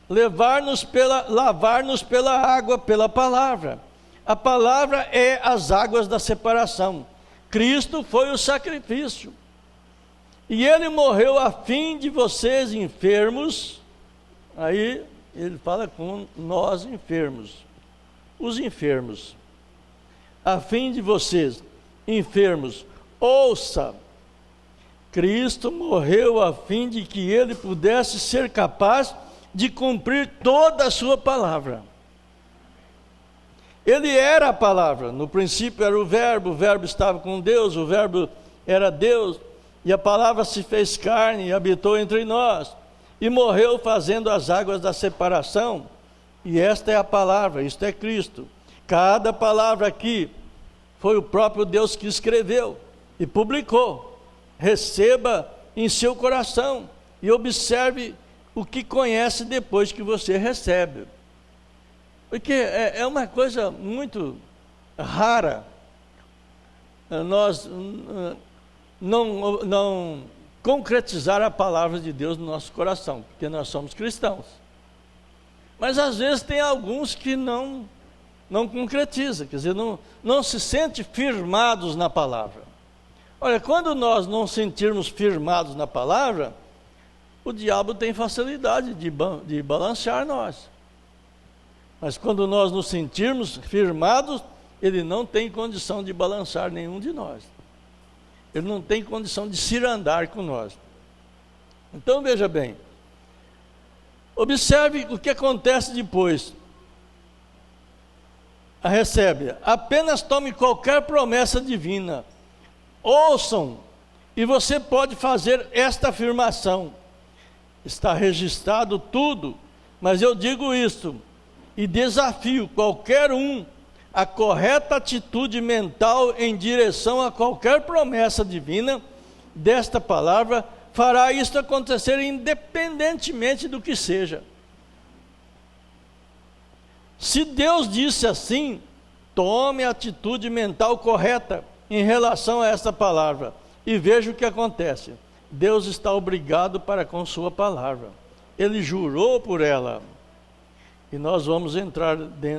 Lavar-nos pela água, pela palavra. A palavra é as águas da separação. Cristo foi o sacrifício. E ele morreu a fim de vocês enfermos. Aí ele fala com nós enfermos. Os enfermos. A fim de vocês enfermos. Ouça. Cristo morreu a fim de que ele pudesse ser capaz de cumprir toda a sua palavra. Ele era a palavra, no princípio era o verbo estava com Deus, o verbo era Deus, e a palavra se fez carne e habitou entre nós, e morreu fazendo as águas da separação, e esta é a palavra, isto é Cristo. Cada palavra aqui foi o próprio Deus que escreveu e publicou. Receba em seu coração e observe o que conhece depois que você recebe. Porque é uma coisa muito rara nós não concretizar a palavra de Deus no nosso coração, porque nós somos cristãos. Mas às vezes tem alguns que não concretizam, quer dizer, não se sentem firmados na palavra. Olha, quando nós não sentirmos firmados na palavra, o diabo tem facilidade de balancear nós. Mas quando nós nos sentirmos firmados, ele não tem condição de balançar nenhum de nós. Ele não tem condição de cirandar com nós. Então veja bem, observe o que acontece depois. Recebe, apenas tome qualquer promessa divina, ouçam, e você pode fazer esta afirmação. Está registrado tudo, mas eu digo isto, e desafio qualquer um a correta atitude mental em direção a qualquer promessa divina desta palavra, fará isto acontecer independentemente do que seja. Se Deus disse assim, tome a atitude mental correta em relação a esta palavra, e veja o que acontece. Deus está obrigado para com sua palavra. Ele jurou por ela. E nós vamos entrar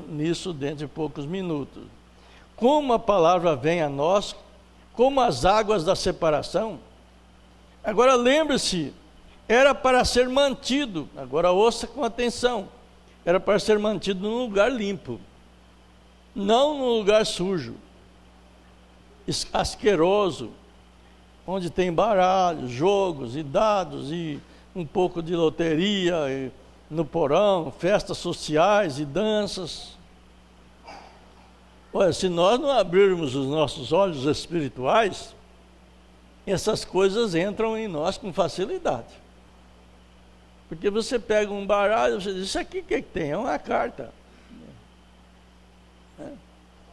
nisso dentro de poucos minutos. Como a palavra vem a nós, como as águas da separação. Agora lembre-se, era para ser mantido, agora ouça com atenção, era para ser mantido num lugar limpo, não num lugar sujo, asqueroso, onde tem baralhos, jogos e dados e um pouco de loteria no porão, festas sociais e danças. Olha, se nós não abrirmos os nossos olhos espirituais, essas coisas entram em nós com facilidade. Porque você pega um baralho, você diz, isso aqui o que tem? É uma carta.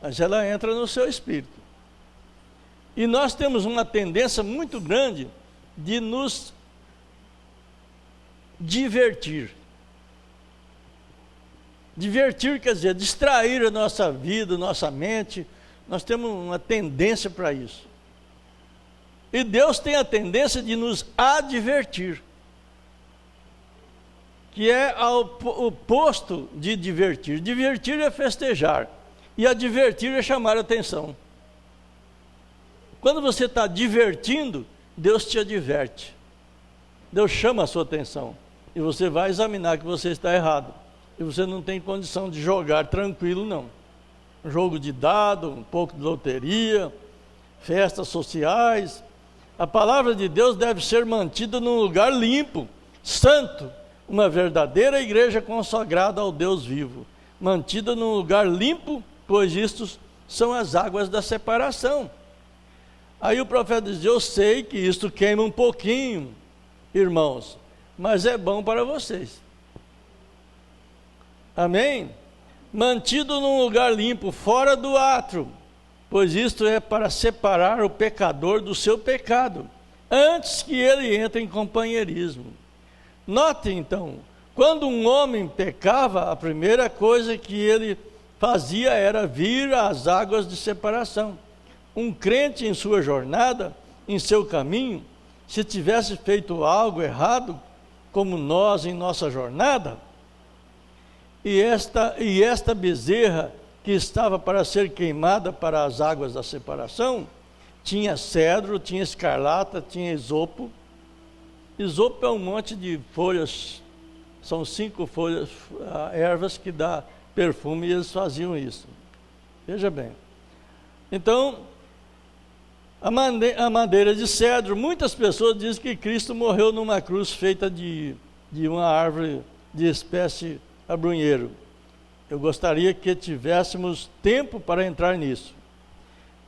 Mas ela entra no seu espírito. E nós temos uma tendência muito grande de nos divertir. Divertir quer dizer distrair a nossa vida, nossa mente. Nós temos uma tendência para isso. E Deus tem a tendência de nos advertir, que é o oposto de divertir. Divertir é festejar, e advertir é chamar a atenção. Quando você está divertindo, Deus te adverte. Deus chama a sua atenção, e você vai examinar que você está errado. E você não tem condição de jogar tranquilo, não. Um jogo de dado, um pouco de loteria, festas sociais. A palavra de Deus deve ser mantida num lugar limpo, santo, uma verdadeira igreja consagrada ao Deus vivo, mantida num lugar limpo, pois isto são as águas da separação. Aí o profeta diz: eu sei que isto queima um pouquinho, irmãos, mas é bom para vocês. Amém? Mantido num lugar limpo, fora do átrio, pois isto é para separar o pecador do seu pecado, antes que ele entre em companheirismo. Note então, quando um homem pecava, a primeira coisa que ele fazia era vir às águas de separação. Um crente em sua jornada, em seu caminho, se tivesse feito algo errado, como nós em nossa jornada, e esta bezerra que estava para ser queimada para as águas da separação, tinha cedro, tinha escarlata, tinha isopo. Isopo é um monte de folhas, são 5 folhas, ervas que dá perfume, e eles faziam isso. Veja bem. Então, a madeira de cedro, muitas pessoas dizem que Cristo morreu numa cruz feita de uma árvore de espécie abrunheiro. Eu gostaria que tivéssemos tempo para entrar nisso.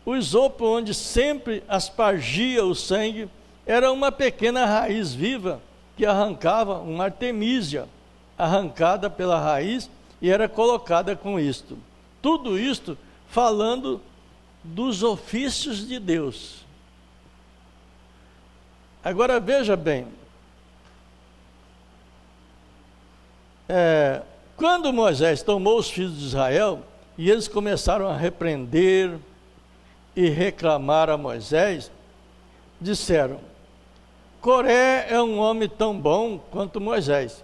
O isopo, onde sempre aspargia o sangue, era uma pequena raiz viva que arrancava uma artemísia, arrancada pela raiz, e era colocada com isto. Tudo isto falando dos ofícios de Deus. Agora veja bem, quando Moisés tomou os filhos de Israel, e eles começaram a repreender e reclamar a Moisés, disseram: Coré é um homem tão bom quanto Moisés,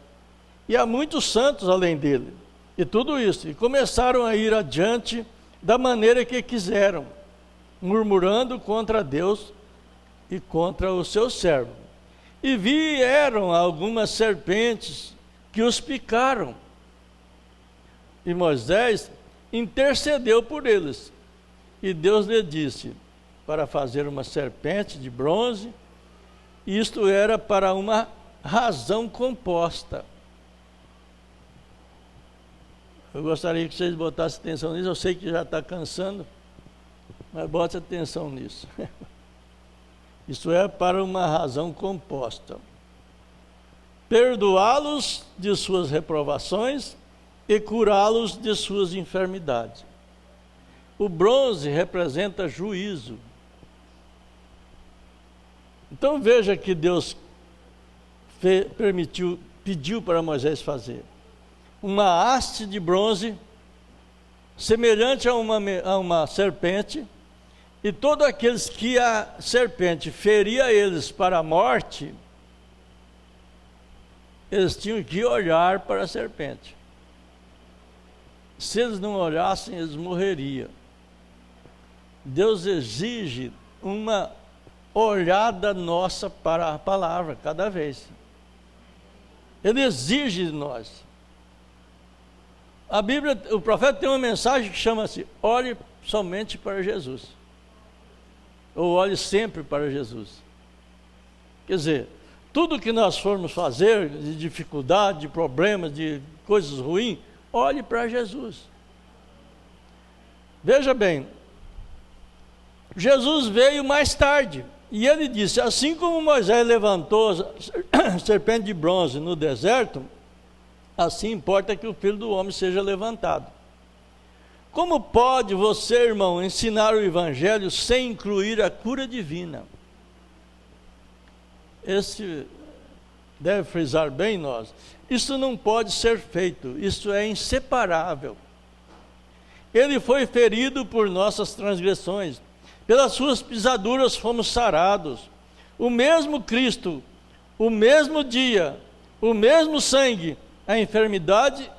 e há muitos santos além dele, e tudo isso, e começaram a ir adiante da maneira que quiseram, murmurando contra Deus e contra o seu servo. E vieram algumas serpentes que os picaram, e Moisés intercedeu por eles, e Deus lhe disse para fazer uma serpente de bronze. Isto era para uma razão composta. Eu gostaria que vocês botassem atenção nisso. Eu sei que já está cansando, mas bote atenção nisso. Isso é para uma razão composta: perdoá-los de suas reprovações e curá-los de suas enfermidades. O bronze representa juízo. Então veja que Deus pediu para Moisés fazer uma haste de bronze, semelhante a uma serpente, e todos aqueles que a serpente feria eles para a morte, eles tinham que olhar para a serpente. Se eles não olhassem, eles morreriam. Deus exige uma olhada nossa para a palavra cada vez. Ele exige de nós. A Bíblia, o profeta tem uma mensagem que chama-se: olhe somente para Jesus, ou olhe sempre para Jesus. Quer dizer, tudo que nós formos fazer, de dificuldade, de problemas, de coisas ruins, olhe para Jesus. Veja bem, Jesus veio mais tarde, e ele disse: assim como Moisés levantou a serpente de bronze no deserto, assim importa que o Filho do Homem seja levantado. Como pode você, irmão, ensinar o Evangelho sem incluir a cura divina? Esse deve frisar bem nós. Isso não pode ser feito, isso é inseparável. Ele foi ferido por nossas transgressões, pelas suas pisaduras fomos sarados. O mesmo Cristo, o mesmo dia, o mesmo sangue. A enfermidade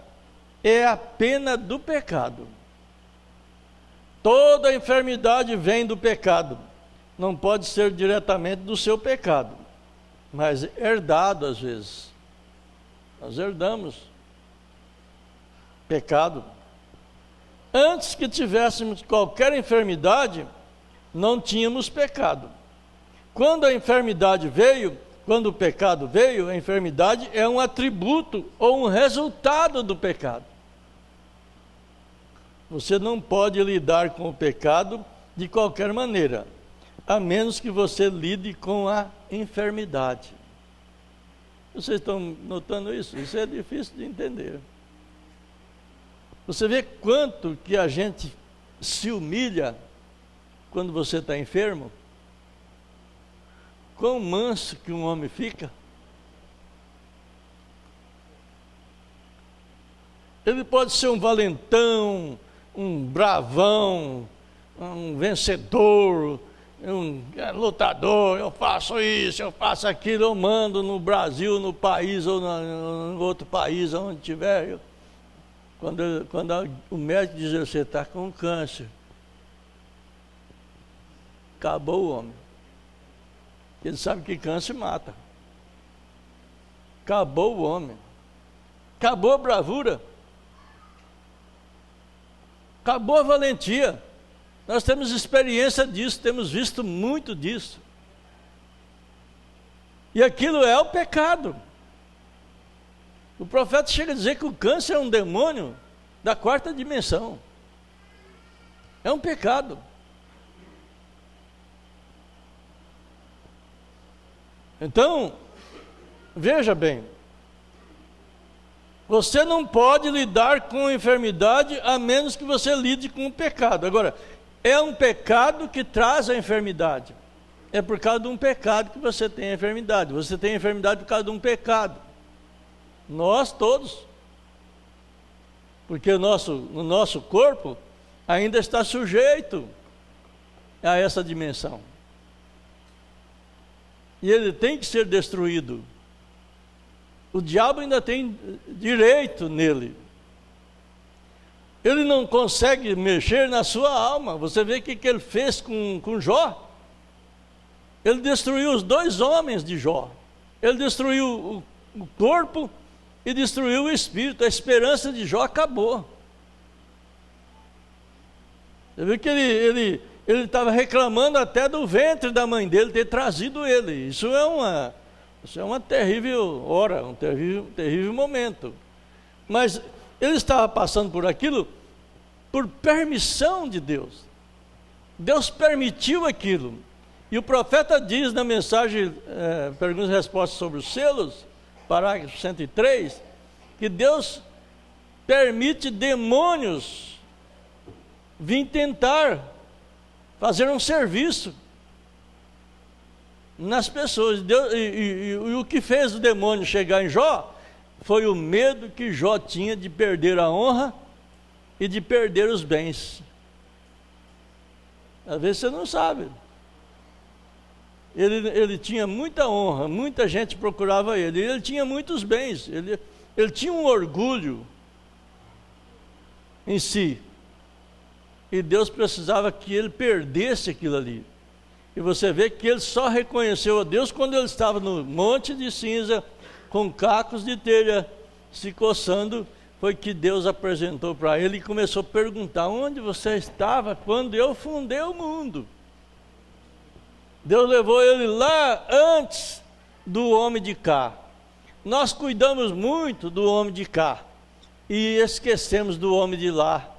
é a pena do pecado. Toda enfermidade vem do pecado. Não pode ser diretamente do seu pecado, mas herdado às vezes. Nós herdamos pecado. Antes que tivéssemos qualquer enfermidade, não tínhamos pecado. Quando a enfermidade veio, quando o pecado veio, a enfermidade é um atributo ou um resultado do pecado. Você não pode lidar com o pecado de qualquer maneira, a menos que você lide com a enfermidade. Vocês estão notando isso? Isso é difícil de entender. Você vê quanto que a gente se humilha quando você está enfermo? Quão manso que um homem fica? Ele pode ser um valentão, um bravão, um vencedor, um lutador, eu faço isso, eu faço aquilo, eu mando no Brasil, no país ou no outro país, onde tiver. Quando o médico diz, você está com câncer, acabou o homem. Ele sabe que câncer mata. Acabou o homem. Acabou a bravura. Acabou a valentia. Nós temos experiência disso, temos visto muito disso. E aquilo é o pecado. O profeta chega a dizer que o câncer é um demônio da quarta dimensão. É um pecado. Então, veja bem, você não pode lidar com a enfermidade a menos que você lide com o pecado. Agora, é um pecado que traz a enfermidade. É por causa de um pecado que você tem a enfermidade. Você tem a enfermidade por causa de um pecado. Nós todos. Porque o nosso corpo ainda está sujeito a essa dimensão. E ele tem que ser destruído. O diabo ainda tem direito nele. Ele não consegue mexer na sua alma. Você vê o que ele fez com Jó? Ele destruiu os 2 homens de Jó. Ele destruiu o corpo e destruiu o espírito. A esperança de Jó acabou. Você vê que ele estava reclamando até do ventre da mãe dele ter trazido ele. Isso é uma terrível hora, um terrível momento. Mas ele estava passando por aquilo por permissão de Deus. Deus permitiu aquilo. E o profeta diz na mensagem, perguntas e respostas sobre os selos, parágrafo 103, que Deus permite demônios vir tentar fazer um serviço nas pessoas. Deus, e o que fez o demônio chegar em Jó foi o medo que Jó tinha de perder a honra e de perder os bens. Às vezes você não sabe. Ele tinha muita honra, muita gente procurava ele tinha muitos bens, ele tinha um orgulho em si. E Deus precisava que ele perdesse aquilo ali. E você vê que ele só reconheceu a Deus quando ele estava no monte de cinza, com cacos de telha, se coçando. Foi que Deus apresentou para ele e começou a perguntar: onde você estava quando eu fundei o mundo? Deus levou ele lá antes do homem de cá. Nós cuidamos muito do homem de cá e esquecemos do homem de lá.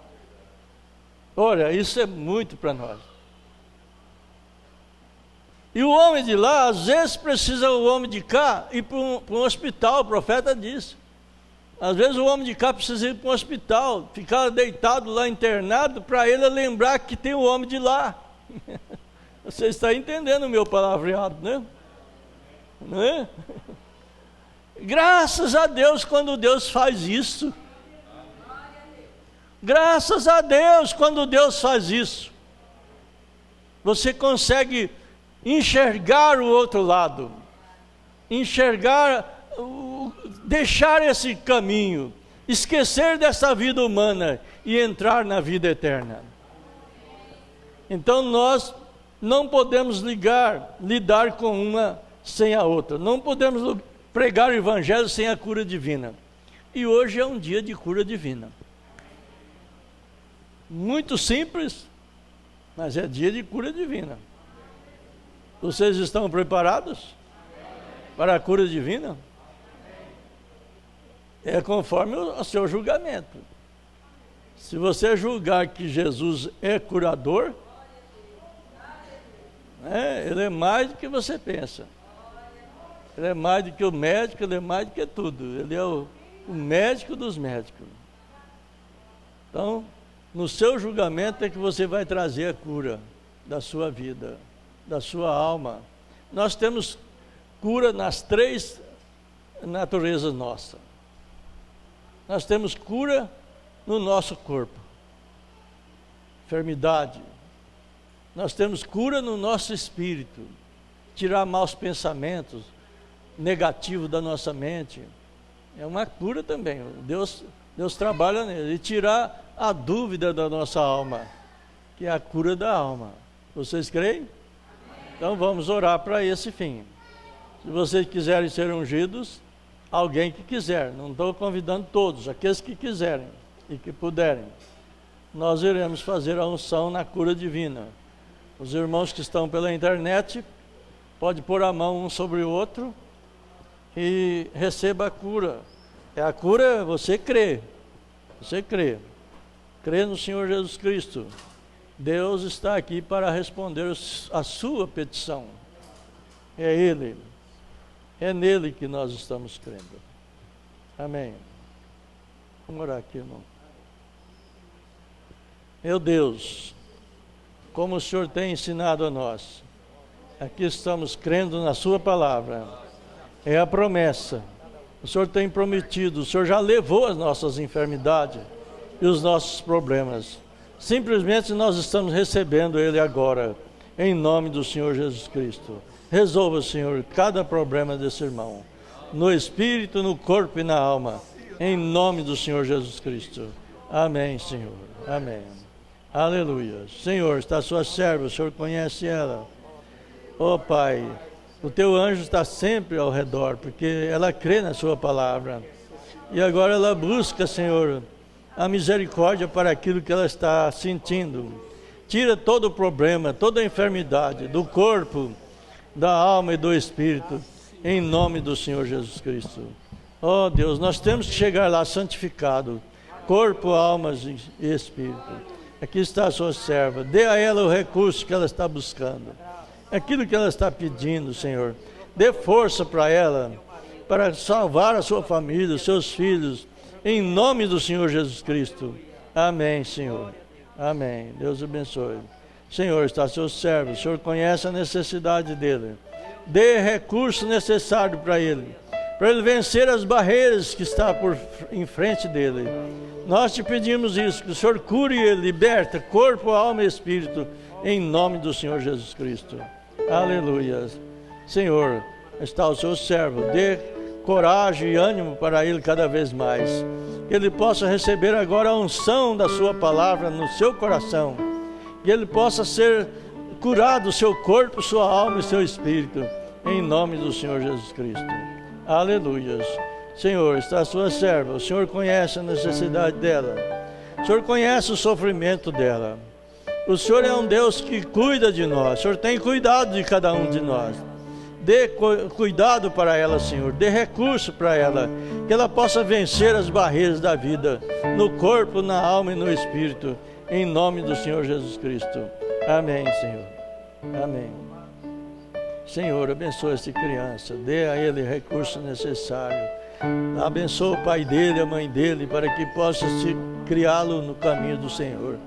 Olha, isso é muito para nós. E o homem de lá, às vezes, precisa o homem de cá ir para um hospital. O profeta disse. Às vezes o homem de cá precisa ir para um hospital, ficar deitado lá, internado, para ele lembrar que tem o homem de lá. Você está entendendo o meu palavreado, né? Não é? Graças a Deus quando Deus faz isso. Graças a Deus quando Deus faz isso. Você consegue enxergar o outro lado. Enxergar, deixar esse caminho. Esquecer dessa vida humana e entrar na vida eterna. Então nós não podemos lidar com uma sem a outra. Não podemos pregar o evangelho sem a cura divina. E hoje é um dia de cura divina. Muito simples, Mas é dia de cura divina. Vocês estão preparados para a cura divina? É conforme o seu julgamento. Se você julgar que Jesus é curador, ele é mais do que você pensa. Ele é mais do que o médico, ele é mais do que tudo. Ele é o médico dos médicos. Então, no seu julgamento é que você vai trazer a cura da sua vida, da sua alma. Nós temos cura nas 3 naturezas nossas. Nós temos cura no nosso corpo, enfermidade. Nós temos cura no nosso espírito, tirar maus pensamentos negativos da nossa mente. É uma cura também. Deus trabalha nele. E tirar a dúvida da nossa alma, que é a cura da alma. Vocês creem? Então vamos orar para esse fim. Se vocês quiserem ser ungidos, alguém que quiser, não estou convidando todos, aqueles que quiserem e que puderem, nós iremos fazer a unção na cura divina. Os irmãos que estão pela internet, pode pôr a mão um sobre o outro e receba a cura. A cura, você crê, crê no Senhor Jesus Cristo. Deus está aqui para responder a sua petição. É Ele. É nele que nós estamos crendo. Amém. Vamos orar aqui, irmão. Meu Deus, como o Senhor tem ensinado a nós, aqui estamos crendo na sua palavra. É a promessa. O Senhor tem prometido, o Senhor já levou as nossas enfermidades e os nossos problemas. Simplesmente nós estamos recebendo Ele agora, em nome do Senhor Jesus Cristo. Resolva, Senhor, cada problema desse irmão, no espírito, no corpo e na alma, em nome do Senhor Jesus Cristo. Amém, Senhor. Amém. Aleluia. Senhor, está a sua serva, o Senhor conhece ela. Oh, Pai, o teu anjo está sempre ao redor, porque ela crê na sua palavra. E agora ela busca, Senhor, a misericórdia para aquilo que ela está sentindo. Tira todo o problema, toda a enfermidade do corpo, da alma e do espírito, em nome do Senhor Jesus Cristo. Oh Deus, nós temos que chegar lá santificado, corpo, alma e espírito. Aqui está a sua serva, dê a ela o recurso que ela está buscando, aquilo que ela está pedindo, Senhor. Dê força para ela, para salvar a sua família, os seus filhos, em nome do Senhor Jesus Cristo. Amém, Senhor. Amém. Deus abençoe. Senhor, está seu servo, o Senhor conhece a necessidade dele. Dê recurso necessário para ele vencer as barreiras que está em frente dele. Nós te pedimos isso, que o Senhor cure ele, liberta corpo, alma e espírito, em nome do Senhor Jesus Cristo. Aleluia. Senhor, está o seu servo, dê coragem e ânimo para ele cada vez mais. Que ele possa receber agora a unção da sua palavra no seu coração. Que ele possa ser curado, o seu corpo, sua alma e seu espírito, em nome do Senhor Jesus Cristo. Aleluia. Senhor, está a sua serva, o Senhor conhece a necessidade dela, o Senhor conhece o sofrimento dela. O Senhor é um Deus que cuida de nós, o Senhor tem cuidado de cada um de nós. Dê cuidado para ela, Senhor, dê recurso para ela, que ela possa vencer as barreiras da vida, no corpo, na alma e no espírito, em nome do Senhor Jesus Cristo. Amém, Senhor. Amém. Senhor, abençoa essa criança, dê a ele o recurso necessário. Abençoa o pai dele, a mãe dele, para que possa se criá-lo no caminho do Senhor.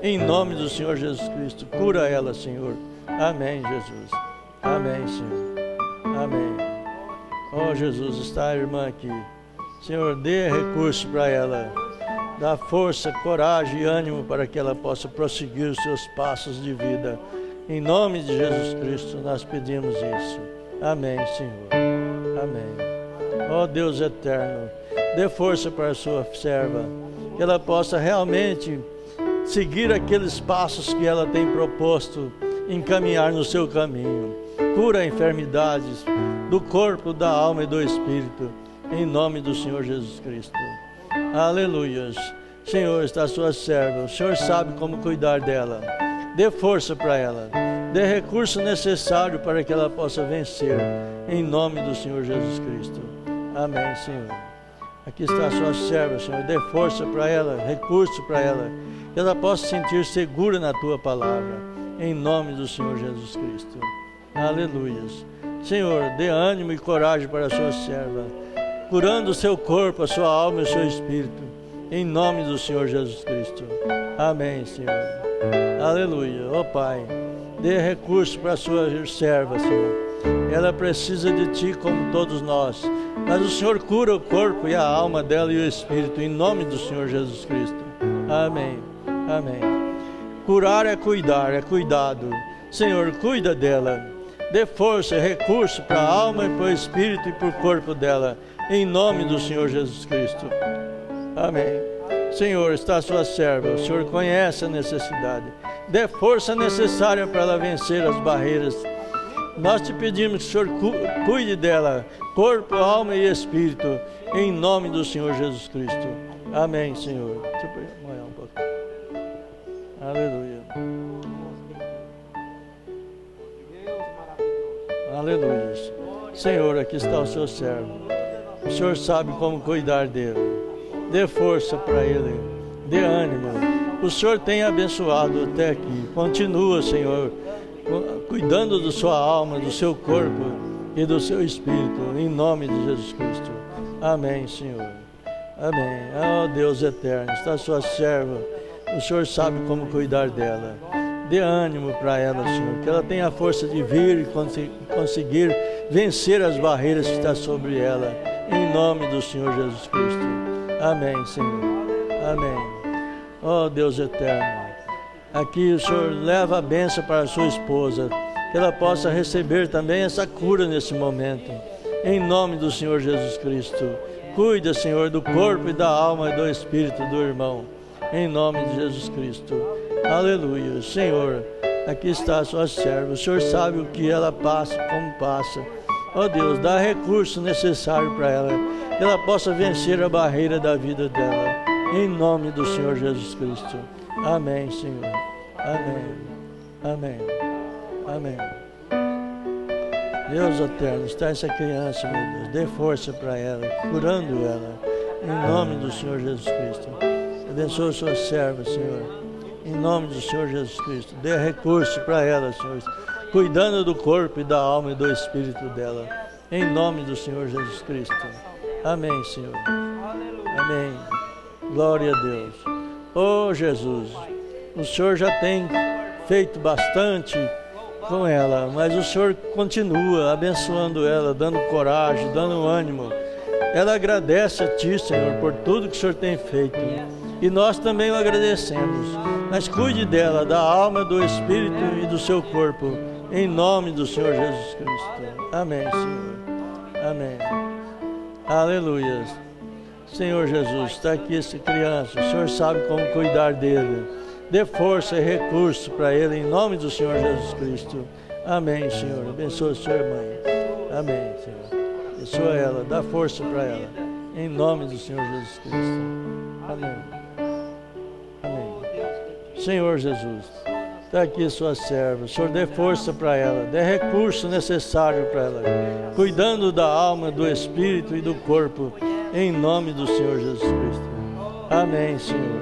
Em nome do Senhor Jesus Cristo, cura ela, Senhor. Amém, Jesus. Amém, Senhor. Amém. Oh, Jesus, está a irmã aqui. Senhor, dê recurso para ela. Dá força, coragem e ânimo para que ela possa prosseguir os seus passos de vida. Em nome de Jesus Cristo, nós pedimos isso. Amém, Senhor. Amém. Ó Deus eterno, dê força para a sua serva, que ela possa realmente seguir aqueles passos que ela tem proposto, encaminhar no seu caminho. Cura enfermidades do corpo, da alma e do espírito, em nome do Senhor Jesus Cristo. Aleluias. Senhor, está a sua serva, o Senhor sabe como cuidar dela. Dê força para ela. Dê recurso necessário para que ela possa vencer. Em nome do Senhor Jesus Cristo. Amém, Senhor. Aqui está a sua serva, Senhor. Dê força para ela, recurso para ela. Que ela possa sentir segura na tua palavra. Em nome do Senhor Jesus Cristo. Aleluias. Senhor, dê ânimo e coragem para a sua serva, curando o seu corpo, a sua alma e o seu espírito, em nome do Senhor Jesus Cristo. Amém, Senhor. Aleluia. Ó Pai, dê recurso para a sua serva, Senhor. Ela precisa de Ti como todos nós, mas o Senhor cura o corpo e a alma dela e o espírito, em nome do Senhor Jesus Cristo. Amém. Amém. Curar é cuidar, é cuidado. Senhor, cuida dela. Dê força e recurso para a alma e para o espírito e para o corpo dela, em nome do Senhor Jesus Cristo. Amém. Senhor, está a sua serva, o Senhor conhece a necessidade. Dê força necessária para ela vencer as barreiras. Nós te pedimos que o Senhor cuide dela, corpo, alma e espírito, em nome do Senhor Jesus Cristo. Amém, Senhor. Deixa eu molhar um pouco. Aleluia. Aleluia. Senhor, aqui está o seu servo. O Senhor sabe como cuidar dele. Dê força para ele. Dê ânimo. O Senhor tem abençoado até aqui. Continua, Senhor, cuidando da sua alma, do seu corpo e do seu espírito. Em nome de Jesus Cristo. Amém, Senhor. Amém. Oh, Deus eterno, está a sua serva. O Senhor sabe como cuidar dela. Dê ânimo para ela, Senhor, que ela tenha a força de vir e conseguir vencer as barreiras que estão sobre ela, em nome do Senhor Jesus Cristo. Amém, Senhor. Amém. Oh, Deus eterno, aqui o Senhor leva a bênção para a sua esposa, que ela possa receber também essa cura nesse momento, em nome do Senhor Jesus Cristo. Cuida, Senhor, do corpo e da alma e do espírito do irmão, em nome de Jesus Cristo. Aleluia. Senhor, aqui está a sua serva. O Senhor sabe o que ela passa, como passa. Ó Deus, dá recurso necessário para ela, que ela possa vencer a barreira da vida dela. Em nome do Senhor Jesus Cristo. Amém, Senhor. Amém. Amém. Amém. Deus eterno, está essa criança, meu Deus. Dê força para ela, curando ela. Em nome do Senhor Jesus Cristo. Abençoa a sua serva, Senhor. Em nome do Senhor Jesus Cristo. Dê recurso para ela, Senhor. Cuidando do corpo e da alma e do espírito dela. Em nome do Senhor Jesus Cristo. Amém, Senhor. Amém. Glória a Deus. Oh, Jesus. O Senhor já tem feito bastante com ela, mas o Senhor continua abençoando ela, dando coragem, dando ânimo. Ela agradece a Ti, Senhor, por tudo que o Senhor tem feito. E nós também o agradecemos. Mas cuide dela, da alma, do espírito e do seu corpo, em nome do Senhor Jesus Cristo. Amém, Senhor. Amém. Aleluia. Senhor Jesus, está aqui essa criança, o Senhor sabe como cuidar dele. Dê força e recurso para ele, em nome do Senhor Jesus Cristo. Amém, Senhor. Abençoa a sua irmã. Amém, Senhor. Abençoa ela, dá força para ela, em nome do Senhor Jesus Cristo. Amém. Amém. Senhor Jesus, está aqui sua serva. O Senhor dê força para ela, dê recurso necessário para ela, cuidando da alma, do espírito e do corpo, em nome do Senhor Jesus Cristo. Amém, Senhor.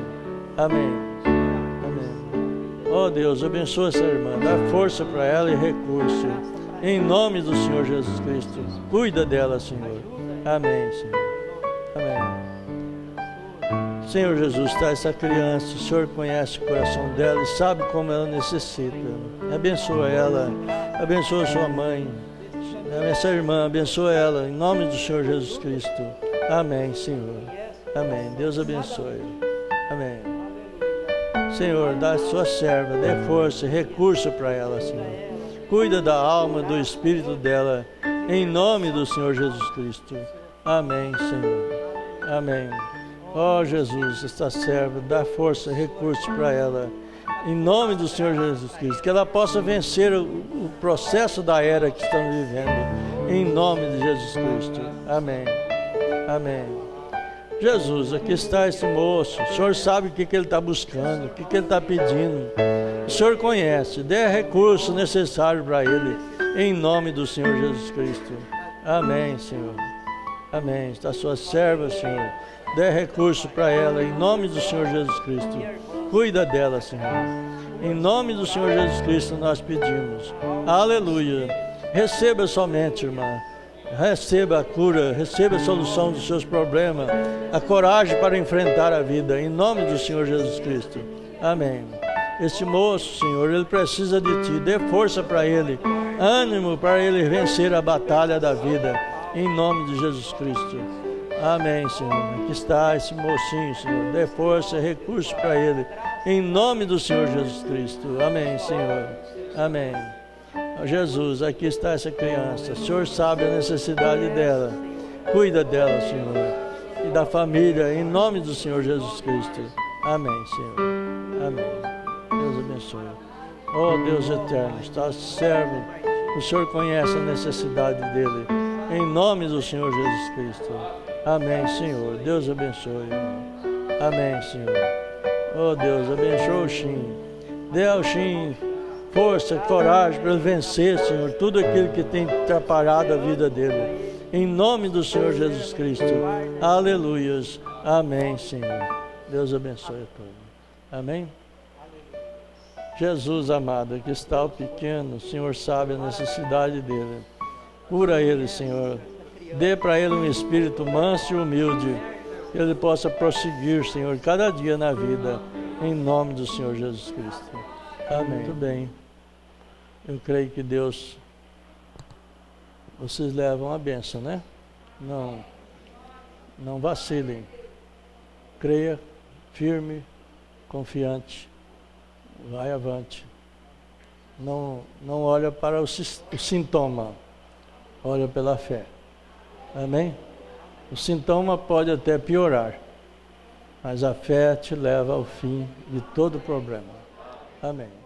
Amém. Amém. Oh Deus, abençoa essa irmã, dá força para ela e recurso, em nome do Senhor Jesus Cristo. Cuida dela, Senhor. Amém, Senhor. Amém. Senhor Jesus, está essa criança, o Senhor conhece o coração dela e sabe como ela necessita. Abençoa ela, abençoa sua mãe, essa irmã, abençoa ela, em nome do Senhor Jesus Cristo. Amém, Senhor. Amém. Deus abençoe. Amém. Senhor, dá a sua serva, dê força e recurso para ela, Senhor. Cuida da alma, do espírito dela, em nome do Senhor Jesus Cristo. Amém, Senhor. Amém. Ó Jesus, esta serva, dá força e recursos para ela, em nome do Senhor Jesus Cristo, que ela possa vencer o processo da era que estamos vivendo, em nome de Jesus Cristo. Amém. Amém. Jesus, aqui está esse moço, o Senhor sabe o que ele está buscando, o que ele está pedindo. O Senhor conhece, dê recurso necessário para ele, em nome do Senhor Jesus Cristo. Amém, Senhor. Amém. Está sua serva, Senhor. Dê recurso para ela, em nome do Senhor Jesus Cristo. Cuida dela, Senhor. Em nome do Senhor Jesus Cristo nós pedimos. Aleluia. Receba somente, irmã. Receba a cura, receba a solução dos seus problemas, a coragem para enfrentar a vida, em nome do Senhor Jesus Cristo. Amém. Este moço, Senhor, ele precisa de Ti. Dê força para ele, ânimo para ele vencer a batalha da vida, em nome de Jesus Cristo. Amém, Senhor. Aqui está esse mocinho, Senhor. Dê força e recurso para ele, em nome do Senhor Jesus Cristo. Amém, Senhor. Amém. Jesus, aqui está essa criança. O Senhor sabe a necessidade dela. Cuida dela, Senhor. E da família, em nome do Senhor Jesus Cristo. Amém, Senhor. Amém. Deus abençoe. Oh, Deus eterno, está servo. O Senhor conhece a necessidade dele. Em nome do Senhor Jesus Cristo. Amém, Senhor. Deus abençoe. Amém, Senhor. Oh, Deus, abençoe o Shin. Dê ao Shin força, coragem para ele vencer, Senhor, tudo aquilo que tem atrapalhado a vida dele. Em nome do Senhor Jesus Cristo. Aleluias. Amém, Senhor. Deus abençoe a todos. Amém? Jesus amado, aqui está o pequeno. O Senhor sabe a necessidade dele. Cura ele, Senhor. Dê para ele um espírito manso e humilde, que ele possa prosseguir, Senhor, cada dia na vida. Em nome do Senhor Jesus Cristo. Amém. Muito bem. Eu creio que Deus, vocês levam a bênção, né? Não vacilem. Creia, firme, confiante. Vai avante. Não olha para o sintoma. Olha pela fé. Amém? O sintoma pode até piorar, mas a fé te leva ao fim de todo problema. Amém.